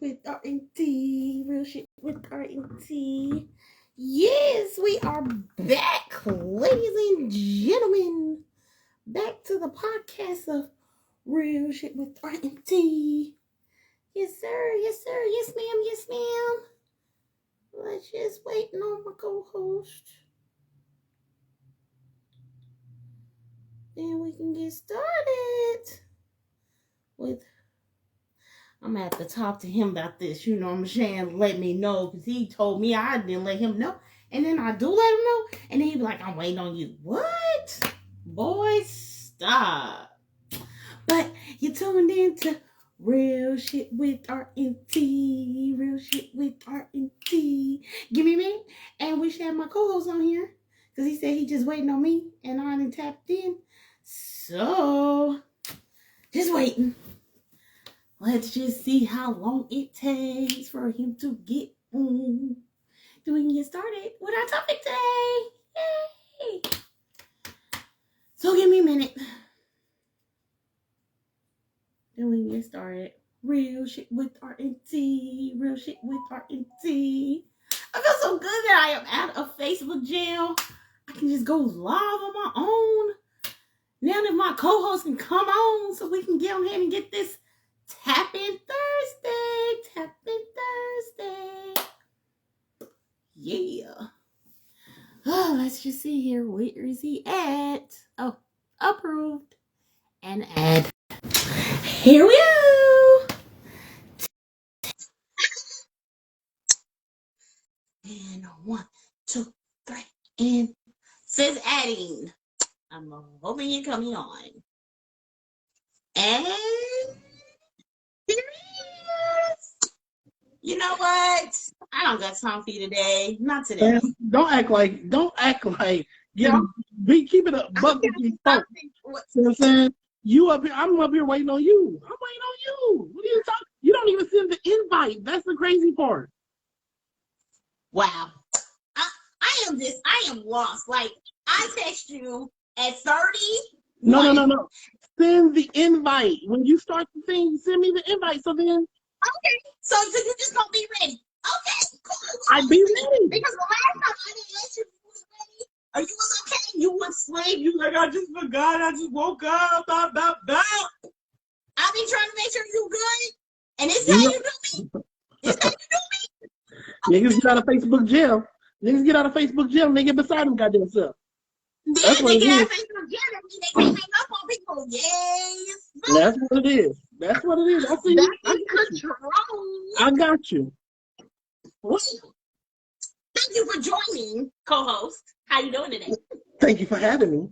with R&T. Real shit with R&T. Yes, we are back, ladies and gentlemen. Back to the podcast of Real Shit with R&T. Yes, sir. Yes, sir. Yes, ma'am. Yes, ma'am. Let's just waiting on my co-host. Then we can get started with I'm gonna have to talk to him about this, you know what I'm saying? Let me know, because he told me I didn't let him know. And then I do let him know, and then he be like, I'm waiting on you. What? Boy, stop. But you tuned in to Real Shit with R&T. Real Shit with R&T. Give me a minute, and we should have my co-host on here, because he said he just waiting on me, and I didn't tapped in. So, just waiting. Let's just see how long it takes for him to get on. So we can get started with our topic today. Yay! So give me a minute. Then we can get started. Real shit with R&T. Real shit with R&T. I feel so good that I am out of Facebook jail. I can just go live on my own. Now that my co-host can come on so we can get on here and get this Tapping Thursday. Yeah. Oh, let's just see here. Where is he at? Oh, approved. And add. Here we go. And 1, 2, 3. And says adding. I'm hoping you're coming on. And here he is. You know what? I don't got time for you today. Not today. Man, don't act like. Keep it up. Buck with these folks. You know what I'm saying? You up here? I'm up here waiting on you. I'm waiting on you. What are you talking? You don't even send the invite. That's the crazy part. Wow. I am lost. Like, I text you at 30. No. Send the invite. When you start the thing, send me the invite. So then. Okay. So you just gonna be ready. Okay, cool. I'd be ready. Because the last time I didn't let you was ready, or you was okay, you would sleep. You like, I just forgot. I just woke up. I've been trying to make sure you good. And this how you do me? This how you do me? Niggas get out of Facebook jail. They get beside them goddamn self. Then they get out of Facebook jail and they can't hang up on people. Yes. That's what it is. I see you. I got you. What? Thank you for joining, co-host. How you doing today? Thank you for having me.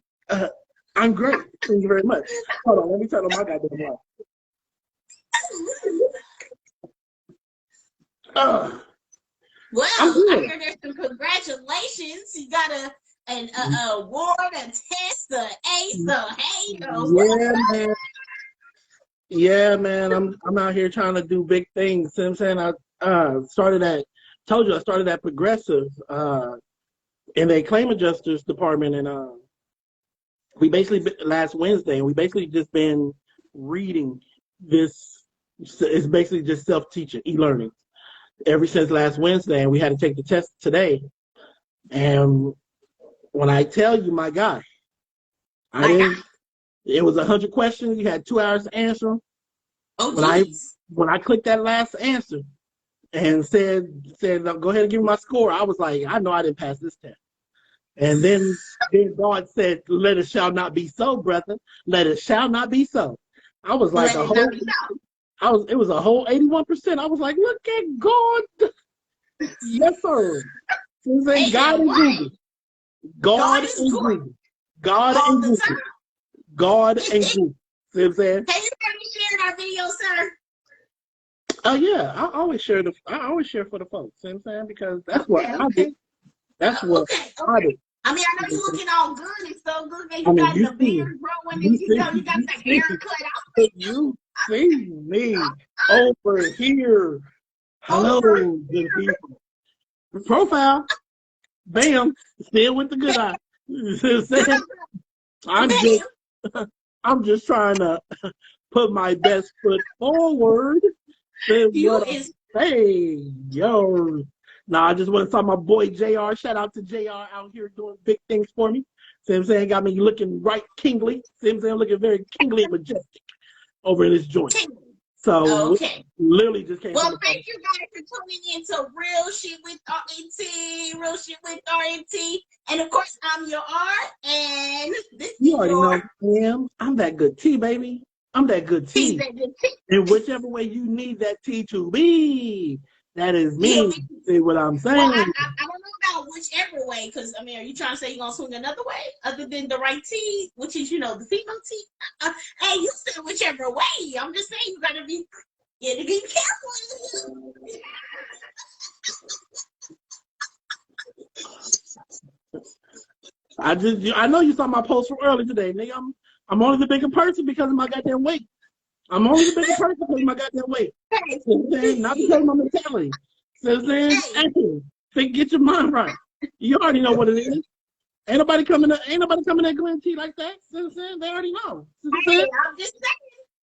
I'm great. Thank you very much. Hold on, let me turn on my goddamn light. Well, I hear there's some congratulations. You got an award, a test, a ace, a hey. Yeah, man. I'm out here trying to do big things. You know what I'm saying? I started at Progressive in the claim adjusters department, and we basically last Wednesday, and we basically just been reading this. It's basically just self-teaching, e-learning, ever since last Wednesday, and we had to take the test today. And when I tell you, my guy, it was 100 questions. You had 2 hours to answer them. Oh, when I clicked that last answer and said, go ahead and give me my score, I was like, I know I didn't pass this test. And then God said, let it shall not be so, brother. Let it shall not be so. I was like it was a whole 81%. I was like, look at God. Yes, sir. God and Google. God and Google. God and Google. God and Google. See what I'm saying? Have you ever shared our video, sir? Oh yeah, I always share for the folks. See what I'm saying? Because that's what I do. That's what I do. I mean, I know you're looking all good and so good, and you got the beard growing, and you got the hair cut out. You see me over here. Hello, good people. Profile. Bam. Still with the good eye. I'm just trying to put my best foot forward. You is Hey, yo. Nah, I just want to talk my boy JR. Shout out to JR out here doing big things for me. See what I'm saying? Got me looking right kingly. See what I'm saying? Looking very kingly and majestic over in this joint. So Okay. literally just came from Well, the thank you guys for tuning in to Real Shit with R&T, Real Shit with R&T. And of course, I'm your R, and this You is already know your who I am. I'm that good tea, baby. I'm that good tea. season. And whichever way you need that tea to be, that is Yeah, me. See what I'm well, saying? I don't know about whichever way, because I mean, are you trying to say you're gonna swing another way other than the right T, which is the female T? Hey, you said whichever way. I'm just saying you gotta be careful. I know you saw my post from earlier today, nigga. I'm only the bigger person because of my goddamn weight. I'm only the bigger person because of my goddamn weight. Hey, You know what I'm saying? Not because of my mentality. You know what I'm saying? hey, Hey, get your mind right. You already know what it is. Ain't nobody coming at Glen T like that. You know what I'm saying? They already know. You know what I'm hey, saying?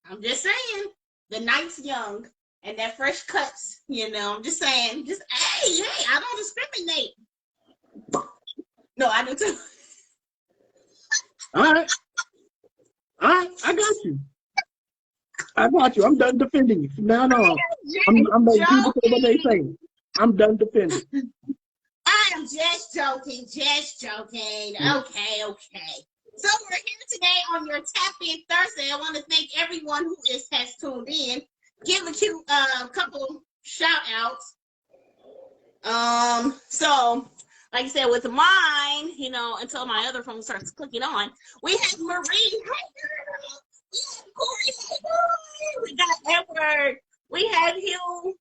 I'm just saying. The night's young and that fresh cuts. I'm just saying. Just hey, I don't discriminate. No, I do too. All right. I got you. I'm done defending you. From now on, I'm letting people say what they say. I'm done defending. I'm just joking. Okay. So we're here today on your Tap In Thursday. I want to thank everyone who has tuned in. Give a cute couple shout outs. So like I said, with mine, until my other phone starts clicking on, we have Marie. Hey girl. We have Corey. We got Edward. We have Hugh.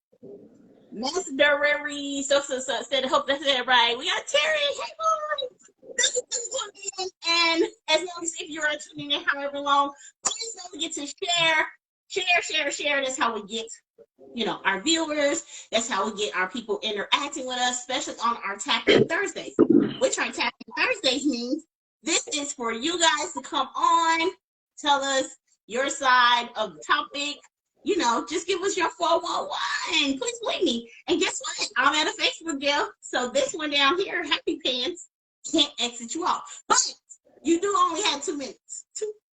Necessary. So said, hope that's it right. We got Terry. Hey boy. And as long as if you're tuning in however long, please don't forget to share. That's how we get our viewers. That's how we get our people interacting with us, especially on our Tap In Thursdays. Which our Tap In Thursdays means this is for you guys to come on, tell us your side of the topic. Just give us your 411. Please believe me. And guess what? I'm at a Facebook deal. So this one down here, Happy Pants, can't exit you off. But you do only have 2 minutes.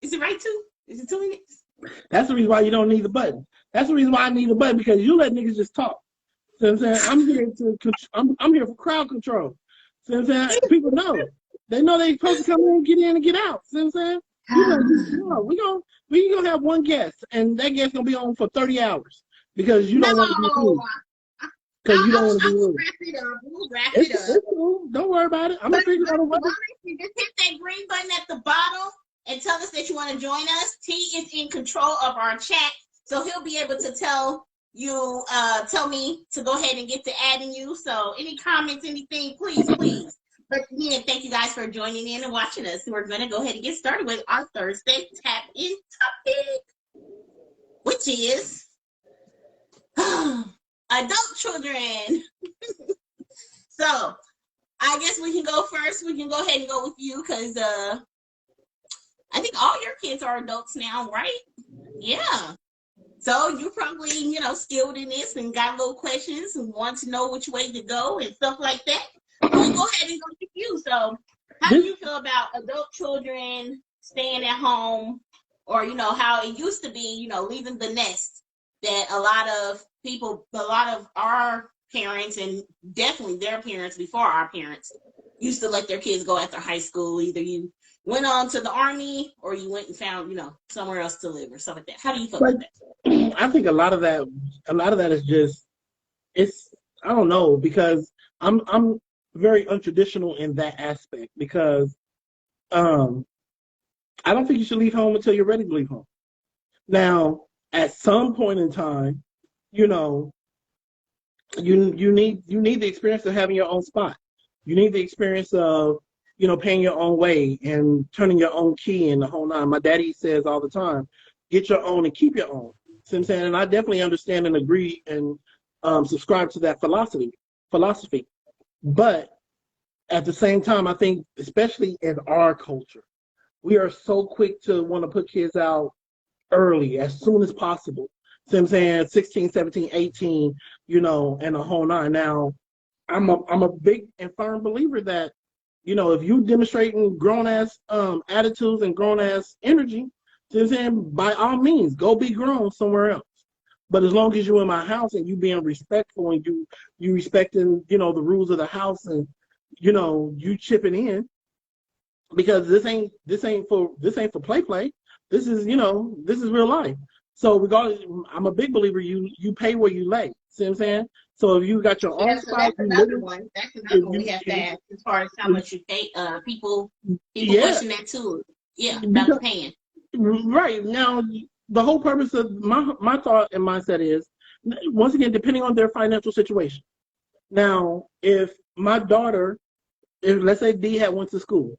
Is it right, 2? Is it 2 minutes? That's the reason why you don't need the button. That's the reason why I need the button, because you let niggas just talk. See what I'm saying? I'm here for crowd control. See what I'm saying? People know. They know they supposed to come in, get in, and get out. See what I'm saying? We gonna have one guest, and that guest gonna be on for 30 hours because you don't want to be rude. Because you don't want to be rude. We'll wrap it up. It's cool. Don't worry about it. I'm gonna figure out a way. You just hit that green button at the bottom and tell us that you want to join us. T is in control of our chat, so he'll be able to tell me to go ahead and get to adding you. So any comments, anything, please. But again, thank you guys for joining in and watching us. We're going to go ahead and get started with our Thursday Tap In topic, which is adult children. So I guess we can go first. We can go ahead and go with you because I think all your kids are adults now, right? Yeah. So you're probably, skilled in this and got little questions and want to know which way to go and stuff like that. We'll go ahead and go with you. So how do you feel about adult children staying at home, or, how it used to be, leaving the nest, that a lot of our parents, and definitely their parents before our parents, used to let their kids go after high school. Either you went on to the Army or you went and found, somewhere else to live or something like that. How do you feel about that? I think a lot of that is just, I don't know, because I'm very untraditional in that aspect, because I don't think you should leave home until you're ready to leave home. Now, at some point in time, you need the experience of having your own spot. You need the experience of, paying your own way and turning your own key in the whole nine. My daddy says all the time, get your own and keep your own. See what I'm saying? And I definitely understand and agree and subscribe to that philosophy. But at the same time, I think, especially in our culture, we are so quick to want to put kids out early, as soon as possible. See what I'm saying? 16, 17, 18, and the whole nine. Now, I'm a big and firm believer that, if you demonstrating grown ass attitudes and grown ass energy, see what I'm saying? By all means, go be grown somewhere else. But as long as you're in my house and you being respectful and you respecting, the rules of the house and, you chipping in, because this ain't for play. This is real life. So regardless, I'm a big believer. You pay where you lay. See what I'm saying? So if you got your own So spot, that's another one. That's another one we have to ask as far as how much you pay. People yeah, question that too. Yeah, about the because paying. right now the whole purpose of my thought and mindset is, once again, depending on their financial situation. Now, if my daughter, if let's say D had went to school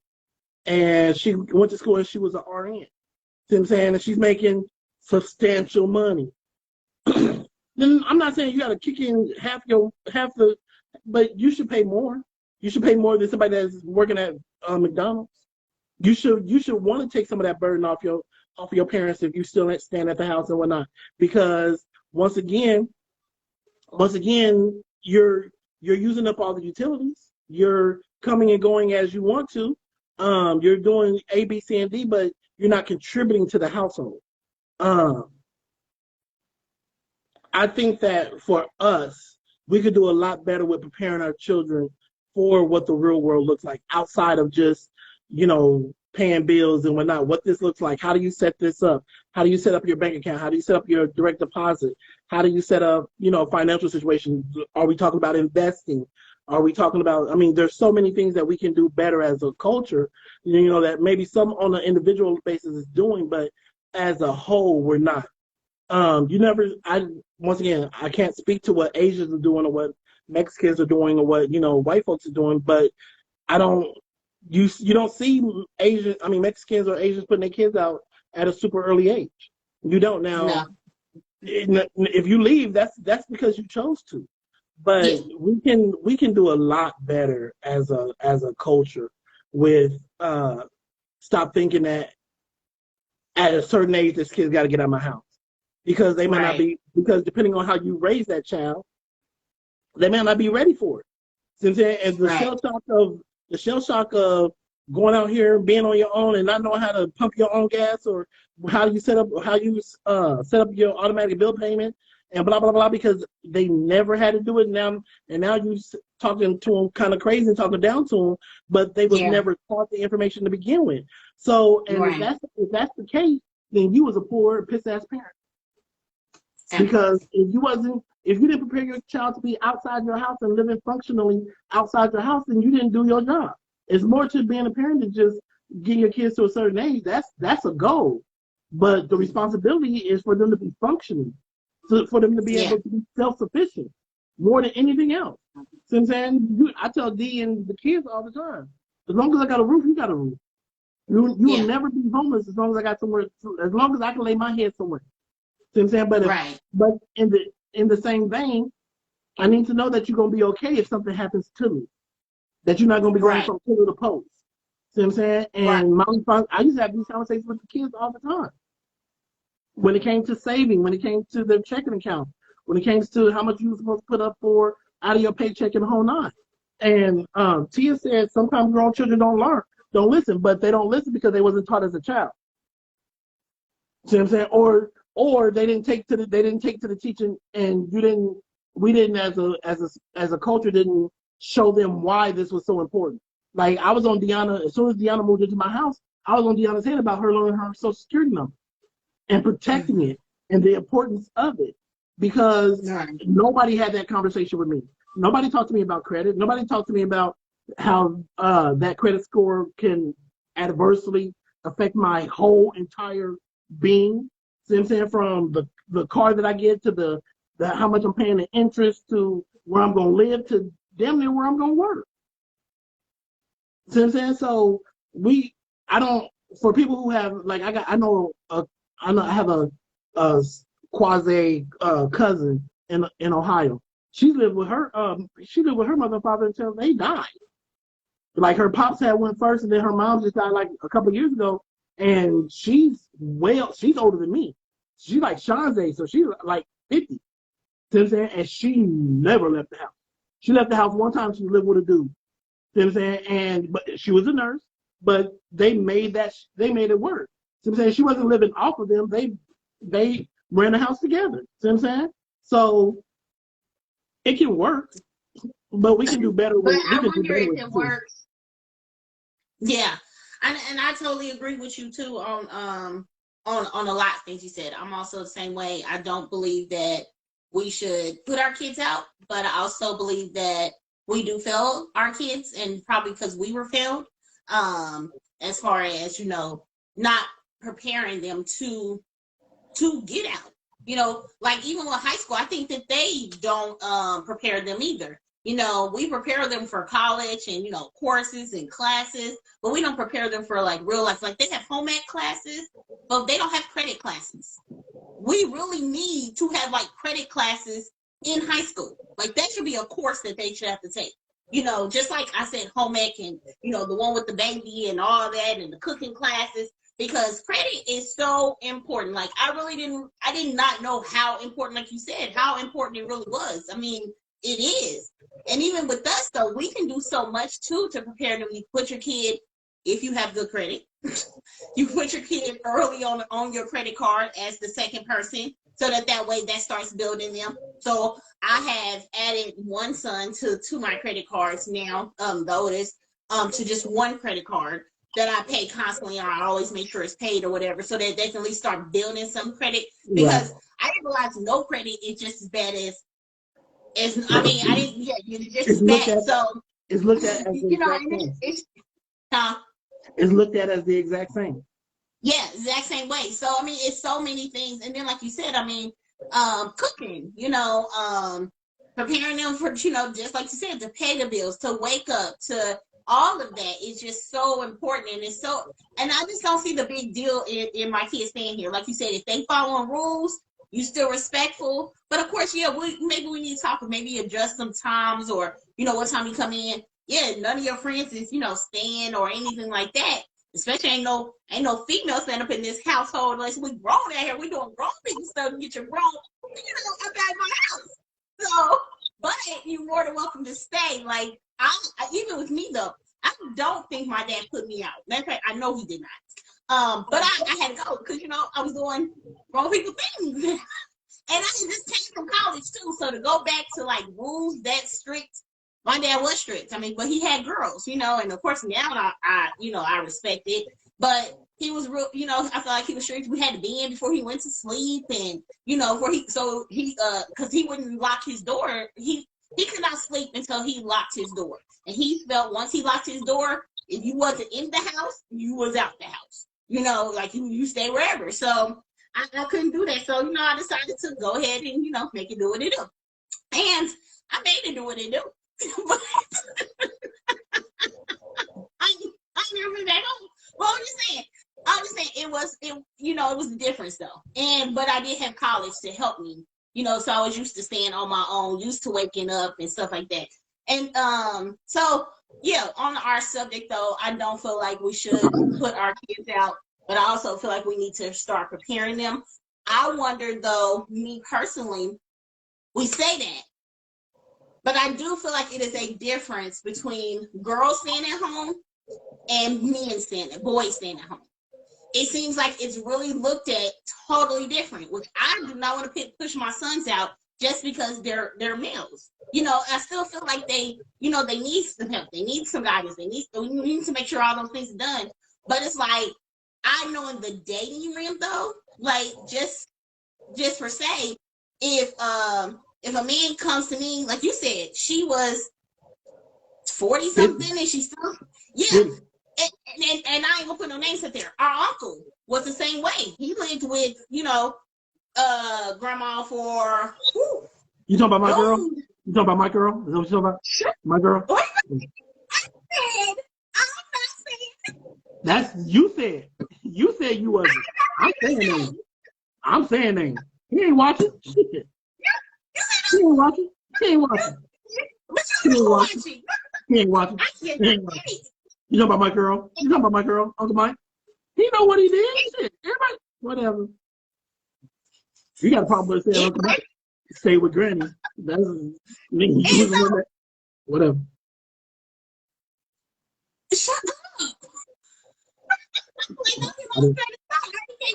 and she went to school and she was an RN, see what I'm saying, and she's making substantial money, then I'm not saying you got to kick in half the, but you should pay more. You should pay more than somebody that's working at McDonald's. You should want to take some of that burden off your parents if you still stand at the house and whatnot. Because once again, you're using up all the utilities. You're coming and going as you want to. You're doing A, B, C, and D, but you're not contributing to the household. Um, I think that for us, we could do a lot better with preparing our children for what the real world looks like outside of just, paying bills and whatnot. What this looks like. How do you set this up? How do you set up your bank account? How do you set up your direct deposit? How do you set up, financial situation? Are we talking about investing? Are we talking about, there's so many things that we can do better as a culture, that maybe some on an individual basis is doing, but as a whole, we're not. Once again, I can't speak to what Asians are doing or what Mexicans are doing or what, white folks are doing, but I don't, you don't see Mexicans or Asians putting their kids out at a super early age. You don't now. No. If you leave, that's because you chose to. But Yeah. we can do a lot better as a culture with stop thinking that at a certain age this kid's got to get out of my house. Because they might not be, because depending on how you raise that child, they may not be ready for it. Since as the shell shock of going out here, being on your own, and not knowing how to pump your own gas, or how you set up your automatic bill payment, and blah blah blah, because they never had to do it now, and now you talking to them kind of crazy and talking down to them, but they was never taught the information to begin with. So, and if that's the case, then you was a poor piss ass parent. Because if you didn't prepare your child to be outside your house and living functionally outside your house, then you didn't do your job. It's more to being a parent than just getting your kids to a certain age. That's a goal. But the responsibility is for them to be functioning, for them to be able to be self-sufficient more than anything else. So I'm saying, I tell D and the kids all the time, as long as I got a roof, you got a roof. You will never be homeless as long as I got somewhere, as long as I can lay my head somewhere. See what I'm saying? But in the same vein, I need to know that you're gonna be okay if something happens to me. That you're not gonna be going from pillar to post. See what I'm saying? And I used to have these conversations with the kids all the time. When it came to saving, when it came to their checking account, when it came to how much you were supposed to put up for out of your paycheck and the whole nine. And Tia said sometimes grown children don't listen, but they don't listen because they wasn't taught as a child. See what I'm saying? Or they didn't take to the teaching, and we didn't as a culture didn't show them why this was so important. Like, I was on Deanna, as soon as Deanna moved into my house, I was on Deanna's head about her learning her social security number and protecting it and the importance of it, because nobody had that conversation with me. Nobody talked to me about credit. Nobody talked to me about how that credit score can adversely affect my whole entire being. See what I'm saying? From the car that I get to the how much I'm paying the interest, to where I'm gonna live, to damn near where I'm gonna work. See what I'm saying? So I don't, for people who have, like, I have a quasi cousin in Ohio. She lived with her mother and father until they died. Like, her pops had went first, and then her mom just died like a couple of years ago. And she's older than me. She's like Sean's age, so she's like 50. See what I'm saying? And she never left the house. She left the house one time. She lived with a dude. See what I'm saying? But she was a nurse. But they made it work. See what I'm saying? She wasn't living off of them. They ran the house together. See what I'm saying? So it can work, but we can do better But with. I wonder if it works. Yeah, and I totally agree with you too on a lot of things you said. I'm also the same way. I don't believe that we should put our kids out, but I also believe that we do fail our kids, and probably because we were failed, as far as, you know, not preparing them to get out. You know, like even with high school, I think that they don't prepare them either. You know, we prepare them for college and, you know, courses and classes, but we don't prepare them for like real life. Like they have home ec classes, but they don't have credit classes. We really need to have like credit classes in high school. Like that should be a course that they should have to take. You know, just like I said, home ec and, you know, the one with the baby and all that and the cooking classes, because credit is so important. Like I did not know how important, like you said, how important it really was. I mean, it is. And even with us though, we can do so much too to prepare them. You put your kid, if you have good credit, you put your kid early on your credit card as the second person, so that way that starts building them. So I have added one son to my credit cards now, the oldest, to just one credit card that I pay constantly, or I always make sure it's paid or whatever, so that they can at least start building some credit. Because I didn't realize no credit is just as bad as I mean, I didn't, yeah, it's just as bad. So it's looked at as the you know, it's looked at as the exact same. Yeah, exact same way. So I mean, it's so many things. And then like you said, I mean, cooking, you know, preparing them for, you know, just like you said, to pay the bills, to wake up, to all of that is just so important. And it's so, and I just don't see the big deal in my kids staying here. Like you said, if they following rules, you still respectful. But of course, yeah, maybe we need to talk, maybe adjust some times, or, you know, what time you come in. Yeah, none of your friends is, you know, staying or anything like that. Especially ain't no female stand up in this household unless we grown out here. We doing grown people stuff to get your grown, you know, up out of my house. So, but you're more than welcome to stay. Like I even with me though, I don't think my dad put me out. Matter of fact, I know he did not. But I had to go because, you know, I was doing grown people things. And I just came from college too. So to go back to like rules that strict, my dad was strict. I mean, but he had girls, you know, and of course now I respect it. But he was real, you know, I feel like he was strict. We had to be in before he went to sleep, and, you know, because he wouldn't lock his door. He could not sleep until he locked his door. And he felt once he locked his door, if you wasn't in the house, you was out the house. You know, like you stay wherever. So I couldn't do that. So, you know, I decided to go ahead and, you know, make it do what it do. And I made it do what it do. But I never been back home. Well, I'm just saying it was the difference though. But I did have college to help me, you know, so I was used to staying on my own, used to waking up and stuff like that. And so yeah, on our subject though, I don't feel like we should put our kids out, but I also feel like we need to start preparing them. I wonder though, me personally, we say that, but I do feel like it is a difference between girls staying at home and boys staying at home. It seems like it's really looked at totally different, which I do not want to push my sons out just because they're males. You know, I still feel like they need some help. They need some guidance. We need to make sure all those things are done. But it's like, I know in the dating realm though, like just for say, if a man comes to me, like you said, she was 40 something and she still, yeah. And I ain't gonna put no names up there. Our uncle was the same way. He lived with, you know, grandma for. Whew, you talking about my girl? You talking about my girl? Is that what you talking about? Sure. My girl? I'm not saying. That's you said. You said you wasn't. I'm saying names. He ain't watching. Shit. He ain't watching. He ain't watching. He ain't watching. He ain't watching. He ain't watching. You talking about my girl? You talking about my girl, Uncle Mike? He know what he did. Shit. Everybody, whatever. You got a problem with saying, okay, stay with Granny. That's me. You was the one that, whatever. Shut up.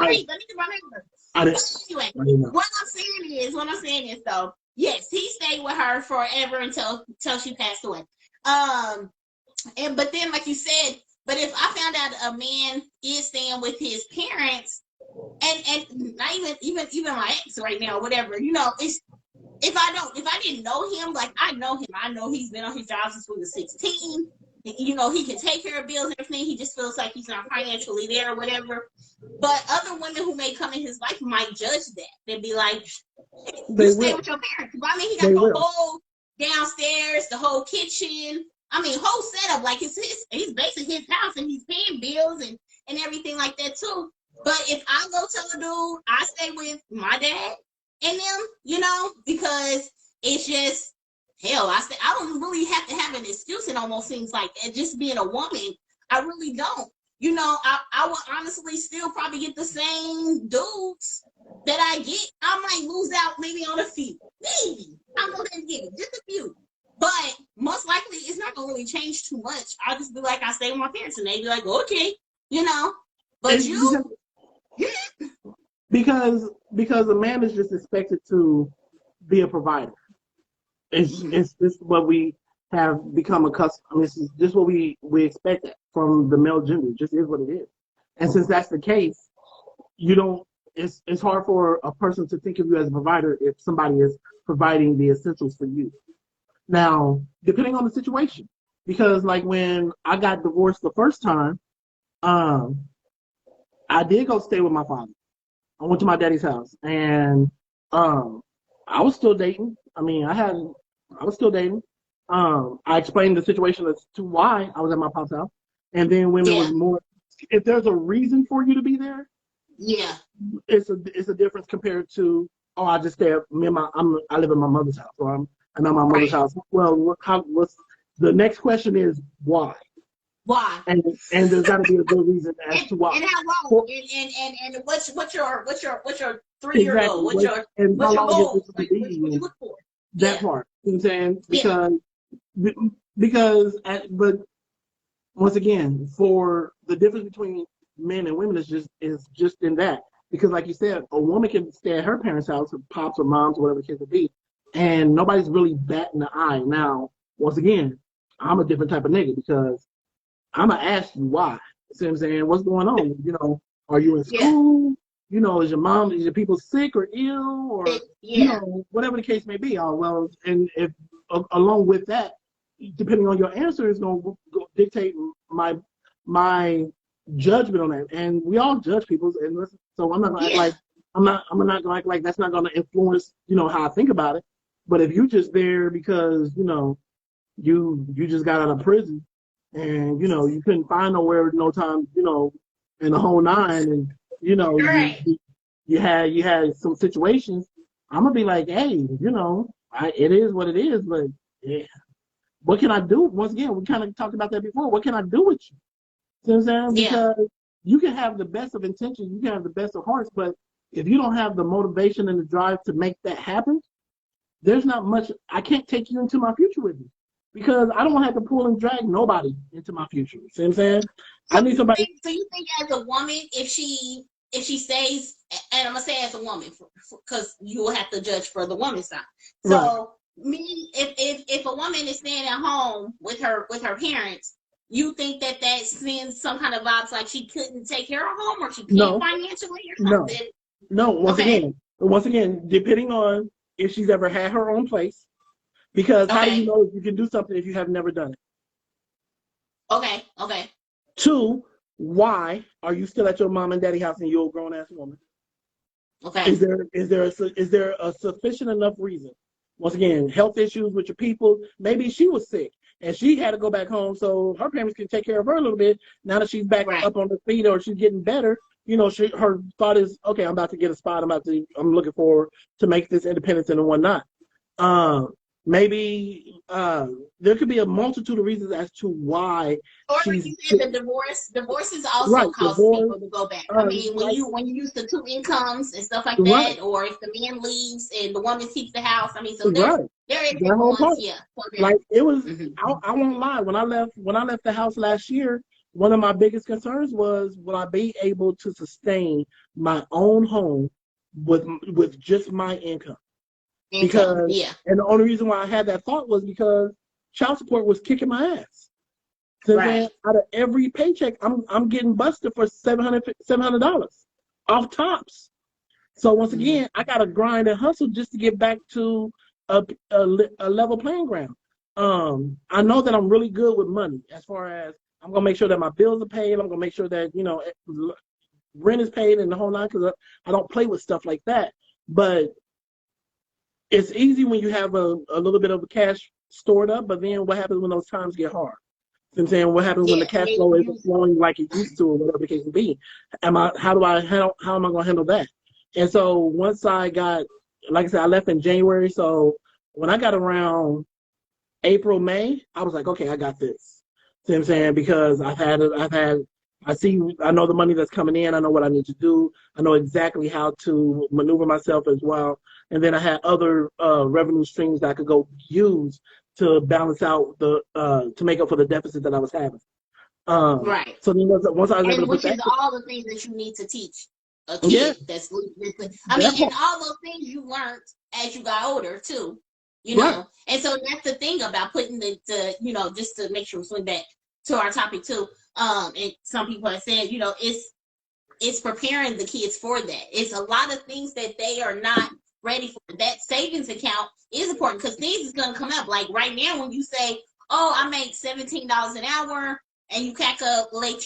Anyway, what I'm saying is though, yes, he stayed with her forever until she passed away. But then, like you said, but if I found out a man is staying with his parents, and not even my ex right now, whatever, it's if I didn't know him, like I know him, I know he's been on his job since he was 16. He can take care of bills and everything. He just feels like he's not financially there or whatever. But other women who may come in his life might judge that. They'd be like, you stay with your parents. I mean, he got the whole downstairs, the whole kitchen. I mean, whole setup. Like he's basically his house and he's paying bills and everything like that too. But if I go tell a dude I stay with my dad and them, because it's just, hell, I don't really have to have an excuse. It almost seems like just being a woman, I really don't. I will honestly still probably get the same dudes that I get. I might lose out maybe on a few. Maybe. I'm going to get it, just a few. But most likely, it's not going to really change too much. I'll just be like, I stay with my parents, and they be like, okay, But because a man is just expected to be a provider. It's just what we have become accustomed. I mean, this is just what we expect from the male gender. It just is what it is. And since that's the case, it's hard for a person to think of you as a provider if somebody is providing the essentials for you. Now, depending on the situation, because like when I got divorced the first time, I did go stay with my father. I went to my daddy's house, and I was still dating. I mean, I was still dating. I explained the situation as to why I was at my pop's house, and then when there was more, if there's a reason for you to be there, it's a difference compared to I just stay at I live in my mother's house, or I'm at my mother's house. Well, the next question is why? Why? And there's got to be a good reason as to why. And how long? And what's your 3-year goal? What's your goal? What you look for? That part. You know what I'm saying? But once again, for the difference between men and women is just in that. Because like you said, a woman can stay at her parents' house, or pops or moms, or whatever the case may be, and nobody's really batting an eye. Now, once again, I'm a different type of nigga because I'm going to ask you why. See what I'm saying? What's going on? Are you in school? Is your people sick or ill, or whatever the case may be. And if along with that, depending on your answer, is going to dictate my judgment on that. And we all judge people, and so I'm not going to act like I'm not going to act like that's not going to influence how I think about it. But if you just there because you just got out of prison and you couldn't find nowhere no time in the whole nine, and you had some situations, I'm gonna be like, hey, it is what it is, but what can I do? Once again, we kind of talked about that before. What can I do with you? See what I'm saying? Because you can have the best of intentions, you can have the best of hearts, but if you don't have the motivation and the drive to make that happen, there's not much. I can't take you into my future with me. Because I don't want to have to pull and drag nobody into my future. See what I'm saying? I need somebody. So you think as a woman, if she stays, and I'm gonna say as a woman, because you will have to judge for the woman's side. So if a woman is staying at home with her parents, you think that sends some kind of vibes like she couldn't take care of home or she can't financially or something? No. Once again, depending on if she's ever had her own place. Because how do you know if you can do something if you have never done it? Okay. 2, why are you still at your mom and daddy house and you're a grown ass woman? Okay. Is there a sufficient enough reason? Once again, health issues with your people. Maybe she was sick and she had to go back home so her parents can take care of her a little bit. Now that she's back up on her feet or she's getting better, her thought is, okay, I'm about to get a spot. I'm looking forward to make this independence and whatnot. maybe there could be a multitude of reasons as to why Or like she's you said, the divorces also right. causes Divorce, people to go back. I mean, when like you use the two incomes and stuff like right, that, or if the man leaves and the woman keeps the house, I mean, so right. there is That whole influence, part. yeah. Like it was, Mm-hmm. I won't lie. When I left the house last year, one of my biggest concerns was, will I be able to sustain my own home with just my income? Income, Because, yeah, and the only reason why I had that thought was because child support was kicking my ass. So then, right. out of every paycheck, I'm getting busted for $700 off tops. So once Mm-hmm. again, I got to grind and hustle just to get back to a level playing ground. I know that I'm really good with money as far as I'm going to make sure that my bills are paid. I'm going to make sure that, rent is paid and the whole nine, because I don't play with stuff like that. But it's easy when you have a little bit of cash stored up, but then what happens when those times get hard? You know what I'm saying, what happens when Yeah, the and cash then flow you isn't use flowing like it used to, or whatever the case may be? How am I going to handle that? And so once I got, like I said, I left in January. So when I got around April, May, I was like, okay, I got this. See what I'm saying? Because I know the money that's coming in. I know what I need to do. I know exactly how to maneuver myself as well. And then I had other revenue streams that I could go use to balance out to make up for the deficit that I was having. right. So then once I was able to And put which that, is all the things that you need to teach a yeah, kid that's I mean, that and part, all those things you learned as you got older too, right, and so that's the thing about putting just to make sure we swing back to our topic too. And some people have said, it's preparing the kids for that. It's a lot of things that they are not ready for. That savings account is important because things is going to come up. Like right now, when you say, "Oh, I make $17 an hour," and you calculate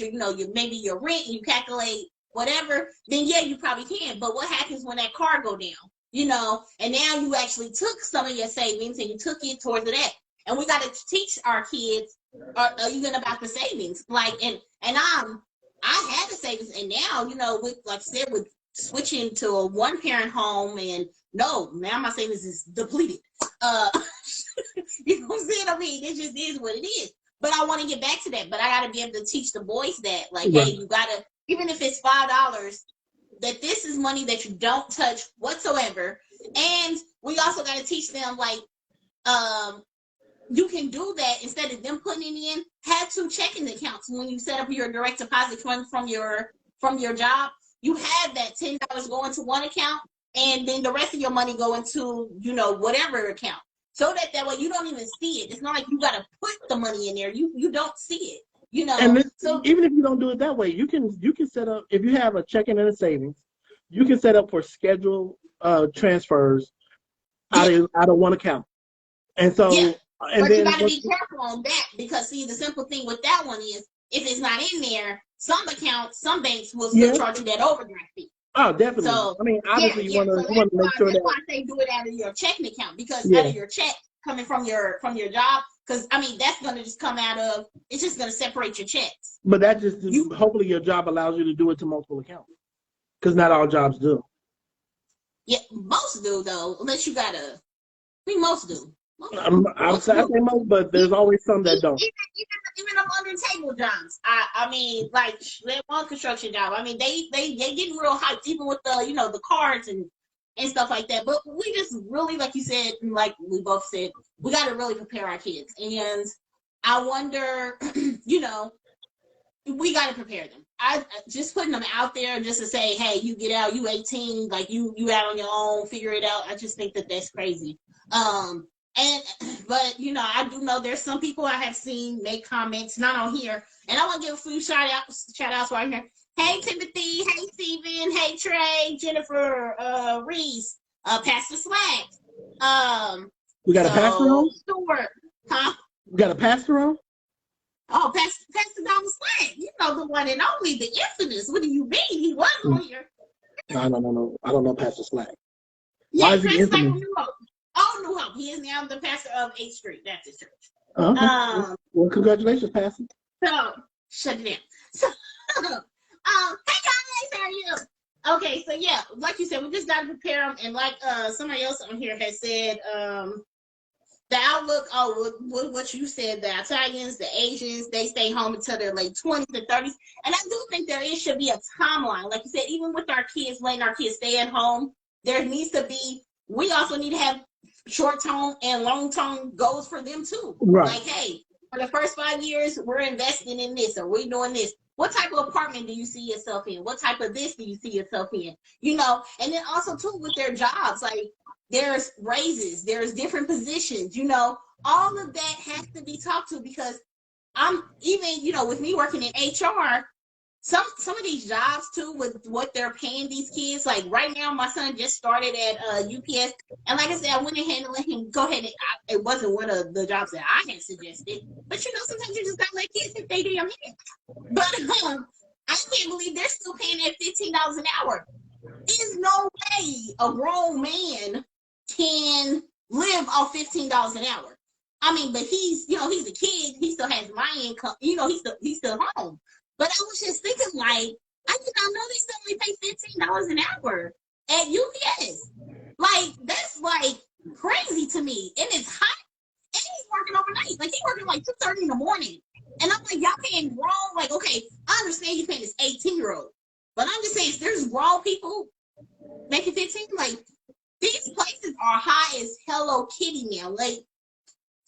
maybe your rent, and you calculate whatever, then yeah, you probably can. But what happens when that car go down? And now you actually took some of your savings and you took it towards that. And we got to teach our kids, even about the savings. Like, and I had a savings, and now with like I said, with switching to a one parent home, and no, now my savings is depleted. Uh, you know what I'm saying? I mean, it just is what it is. But I want to get back to that. But I got to be able to teach the boys that, like, hey, right, you gotta, even if it's $5, that this is money that you don't touch whatsoever. And we also got to teach them, like, you can do that instead of them putting it in. Have two checking accounts when you set up your direct deposit from your job. You have that $10 going to one account, and then the rest of your money going to whatever account, so that way you don't even see it. It's not like you got to put the money in there. You don't see it. and this, So even if you don't do it that way, you can set up, if you have a checking and a savings, you can set up for scheduled transfers yeah, out of one account. And yeah. so, and But you then got to be careful on that because see, the simple thing with that one is if it's not in there, some accounts, some banks will still yeah, charge you that overdraft fee. oh, definitely. So I mean, yeah, obviously, you yeah. want So to make sure that's that, why I say do it out of your checking account, because out yeah. of your check coming from your job, because I mean that's gonna just come out of, it's just gonna separate your checks. But that just, You hopefully your job allows you to do it to multiple accounts, because not all jobs do. Yeah, most do though, unless you gotta. I mean, most do. I Most say do. most, but there's always some that don't. Even them under table jobs. I mean, like that one construction job. I mean, they getting real hyped, even with the cards and stuff like that. But we just really, like you said, and like we both said, we got to really prepare our kids. And I wonder, we got to prepare them. I just putting them out there just to say, hey, you get out, you 18, like you out on your own, figure it out. I just think that that's crazy. And but I do know there's some people I have seen make comments, not on here, and I want to give a few shout outs right here. Hey Timothy, hey Steven, hey Trey, Jennifer, Reese, Pastor Slack, We got a pastor so on. Stuart, huh? We got a pastor on. Oh, Pastor Donald Slack, the one and only, the infamous. What do you mean? He was on here. No. I don't know Pastor Slack. Yeah, Why is he Pastor Slack infamous? from New Hope. Oh, New Hope. He is now the pastor of 8th Street Baptist Church. Okay. Well, congratulations, Pastor. So shut it down. So, hey guys, how are you? Okay, so yeah, like you said, we just gotta prepare them, and like somebody else on here has said, the outlook, what you said, the Italians, the Asians, they stay home until their late 20s and 30s. And I do think should be a timeline. Like you said, even with our kids, letting our kids stay at home, there needs to be, we also need to have short-term and long-term goals for them too. Right. Like, hey, for the first 5 years, we're investing in this, or we're doing this. What type of apartment do you see yourself in? What type of this do you see yourself in? You know, and then also too with their jobs, like there's raises, there's different positions, you know, all of that has to be talked to, because I'm even, you know, with me working in HR, some of these jobs too, with what they're paying these kids, like right now my son just started at UPS, and like I said, I went ahead and let him go ahead, and it wasn't one of the jobs that I had suggested, but you know, sometimes you just gotta let kids hit they damn head. But I can't believe they're still paying at $15 an hour. There's no way a grown man can live off $15 an hour. I mean, but he's, you know, he's a kid. He still has my income. You know, he's still home. But I was just thinking, like, I did not know they still only pay $15 an hour at UPS. Like, that's like crazy to me. And it's hot. And he's working overnight. Like, he's working like 2:30 in the morning. And I'm like, y'all paying grown? Like, okay, I understand you paying this 18-year-old. But I'm just saying, there's grown people making 15. Like, these places are high as Hello Kitty now. Like,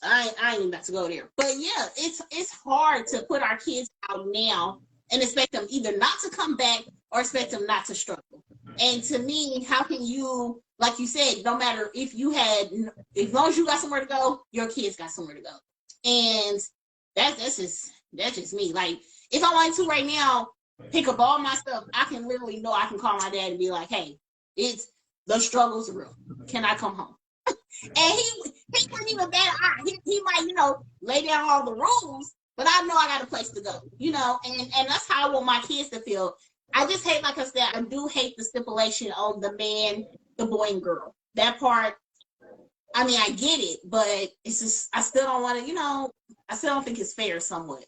I ain't even about to go there. But yeah, it's hard to put our kids out now and expect them either not to come back or expect them not to struggle. And to me, how can you, like you said, no matter if you had, as long as you got somewhere to go, your kids got somewhere to go. And that's just me. Like, if I wanted to right now pick up all my stuff, I can literally know I can call my dad and be like, hey, it's the struggle's real. Can I come home? And he wasn't even bad. He might, you know, lay down all the rules, but I know I got a place to go, you know, and that's how I want my kids to feel. I just hate, like I said, I do hate the stipulation on the man, the boy and girl. That part, I mean, I get it, but it's just, I still don't want to, you know, I still don't think it's fair somewhat.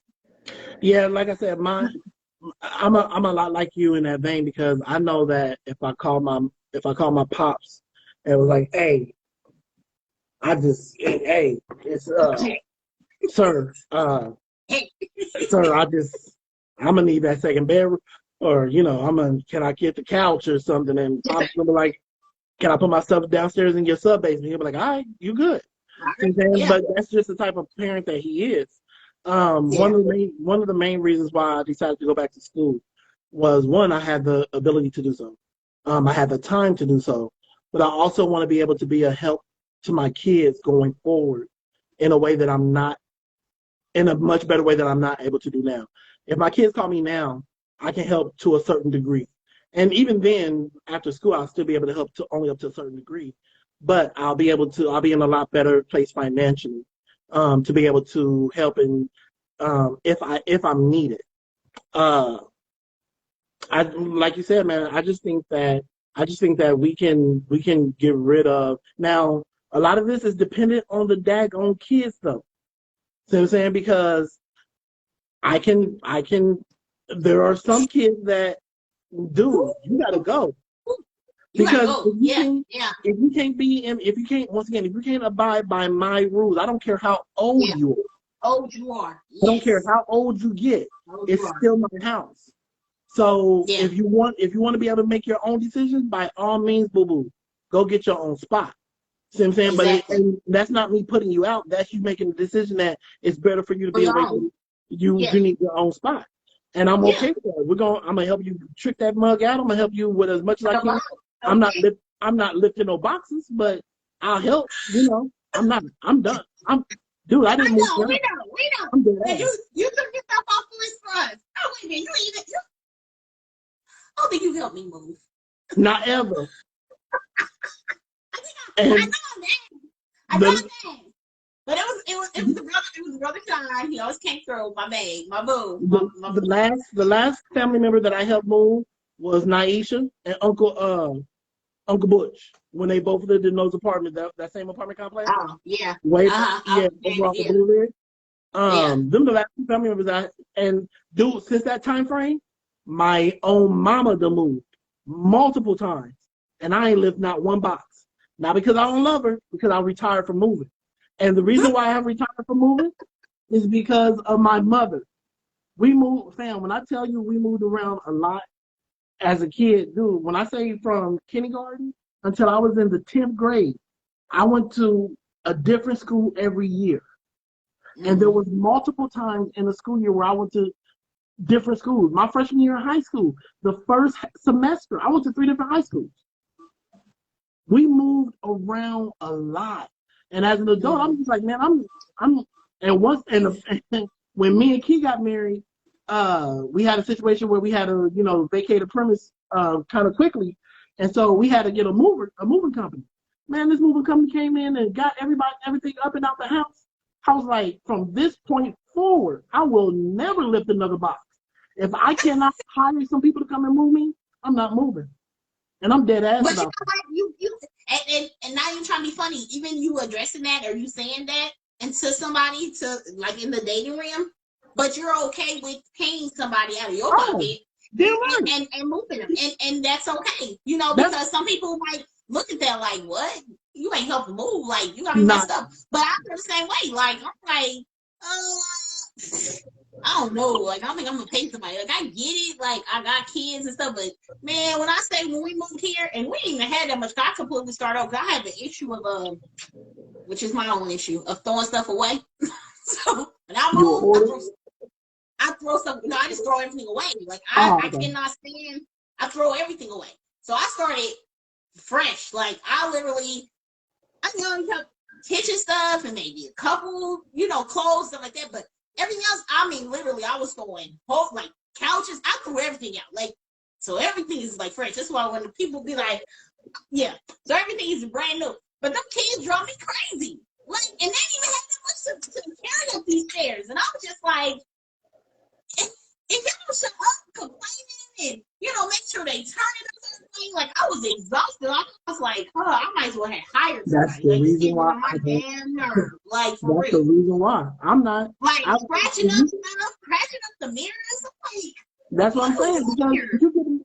Yeah, like I said, I'm a lot like you in that vein, because I know that if I call my pops and was like, hey, it's sir, sir, I'm gonna need that second bedroom, or you know, can I get the couch or something? And Pop's gonna be like, can I put my stuff downstairs in your sub basement? He'll be like, all right, you good. Yeah. But that's just the type of parent that he is. One of the main reasons why I decided to go back to school was, one, I had the ability to do so. I had the time to do so, but I also want to be able to be a help to my kids going forward in a way that in a much better way that I'm not able to do now. If my kids call me now, I can help to a certain degree. And even then, after school, I'll still be able to help only up to a certain degree. But I'll be in a lot better place financially to be able to help if I'm needed. Like you said, man, I just think that we can get rid of now. A lot of this is dependent on the daggone kids, though. See what I'm saying? Because there are some kids that, dude, you gotta go. Because if you can't abide by my rules, I don't care how old you are. Yes. I don't care how old you get. It's still my house. So if you want to be able to make your own decisions, by all means, boo-boo, go get your own spot. See what I'm saying? Exactly. But that's not me putting you out. That's you making the decision that it's better for you to be away from you. You need your own spot. And I'm okay with that. I'm gonna help you trick that mug out. I'm gonna help you with as much as I can. I'm not lifting no boxes, but I'll help. You know, I'm done. Dude, I didn't move. We know. You took yourself off the list for us. Oh, wait a minute. I don't think you helped me move. Not ever. I know that. But it was the brother John. He always came through my bag, my boo. The last family member that I helped move was Naisha and Uncle Butch, when they both lived in those apartments, that same apartment complex. Oh, yeah. Over off the Blue Ridge. Them the last two family members since that time frame, my own mama done moved multiple times, and I ain't lived not one box. Not because I don't love her, because I retired from moving. And the reason why I have retired from moving is because of my mother. We moved, fam, when I tell you we moved around a lot as a kid, dude, when I say from kindergarten until I was in the 10th grade, I went to a different school every year. And there was multiple times in the school year where I went to different schools. My freshman year in high school, the first semester, I went to 3 different high schools. We moved around a lot. And as an adult, I'm just like, man, and when me and Key got married, we had a situation where we had to, vacate a premise kind of quickly. And so we had to get a moving company. Man, this moving company came in and got everything up and out the house. I was like, from this point forward, I will never lift another box. If I cannot hire some people to come and move me, I'm not moving. And I'm dead ass about that. And now you're trying to be funny. Even you addressing that or you saying that and to somebody to like in the dating realm, but you're okay with paying somebody out of your pocket and moving them. And that's okay. Because some people might look at that like, what? You ain't helping move. Like, you got me messed up. But I feel the same way. Like, I'm like, I don't know. Like, I don't think I'm going to pay somebody. Like, I get it. Like, I got kids and stuff. But, man, when I say when we moved here, and we didn't even have that much, I completely started over. I have the issue of, which is my own issue, of throwing stuff away. So, when I move, I throw stuff. No, I just throw everything away. Like, I cannot stand. I throw everything away. So, I started fresh. Like, I got kitchen stuff and maybe a couple, clothes, stuff like that. But everything else, I mean, literally, I was throwing like couches. I threw everything out. Like, so everything is like fresh. That's why when the people be like, yeah, so everything is brand new. But them kids drove me crazy. Like, and they didn't even have that much to carry up these stairs. And I was just like, if y'all show up complaining and, make sure they turn it up and everything, like, I was exhausted. I was like, I might as well have hired somebody. That's the reason why. My damn nerve. Like, for that's real. the reason why. I'm not. Like, scratching up the mirrors. Like, that's what I'm saying. Because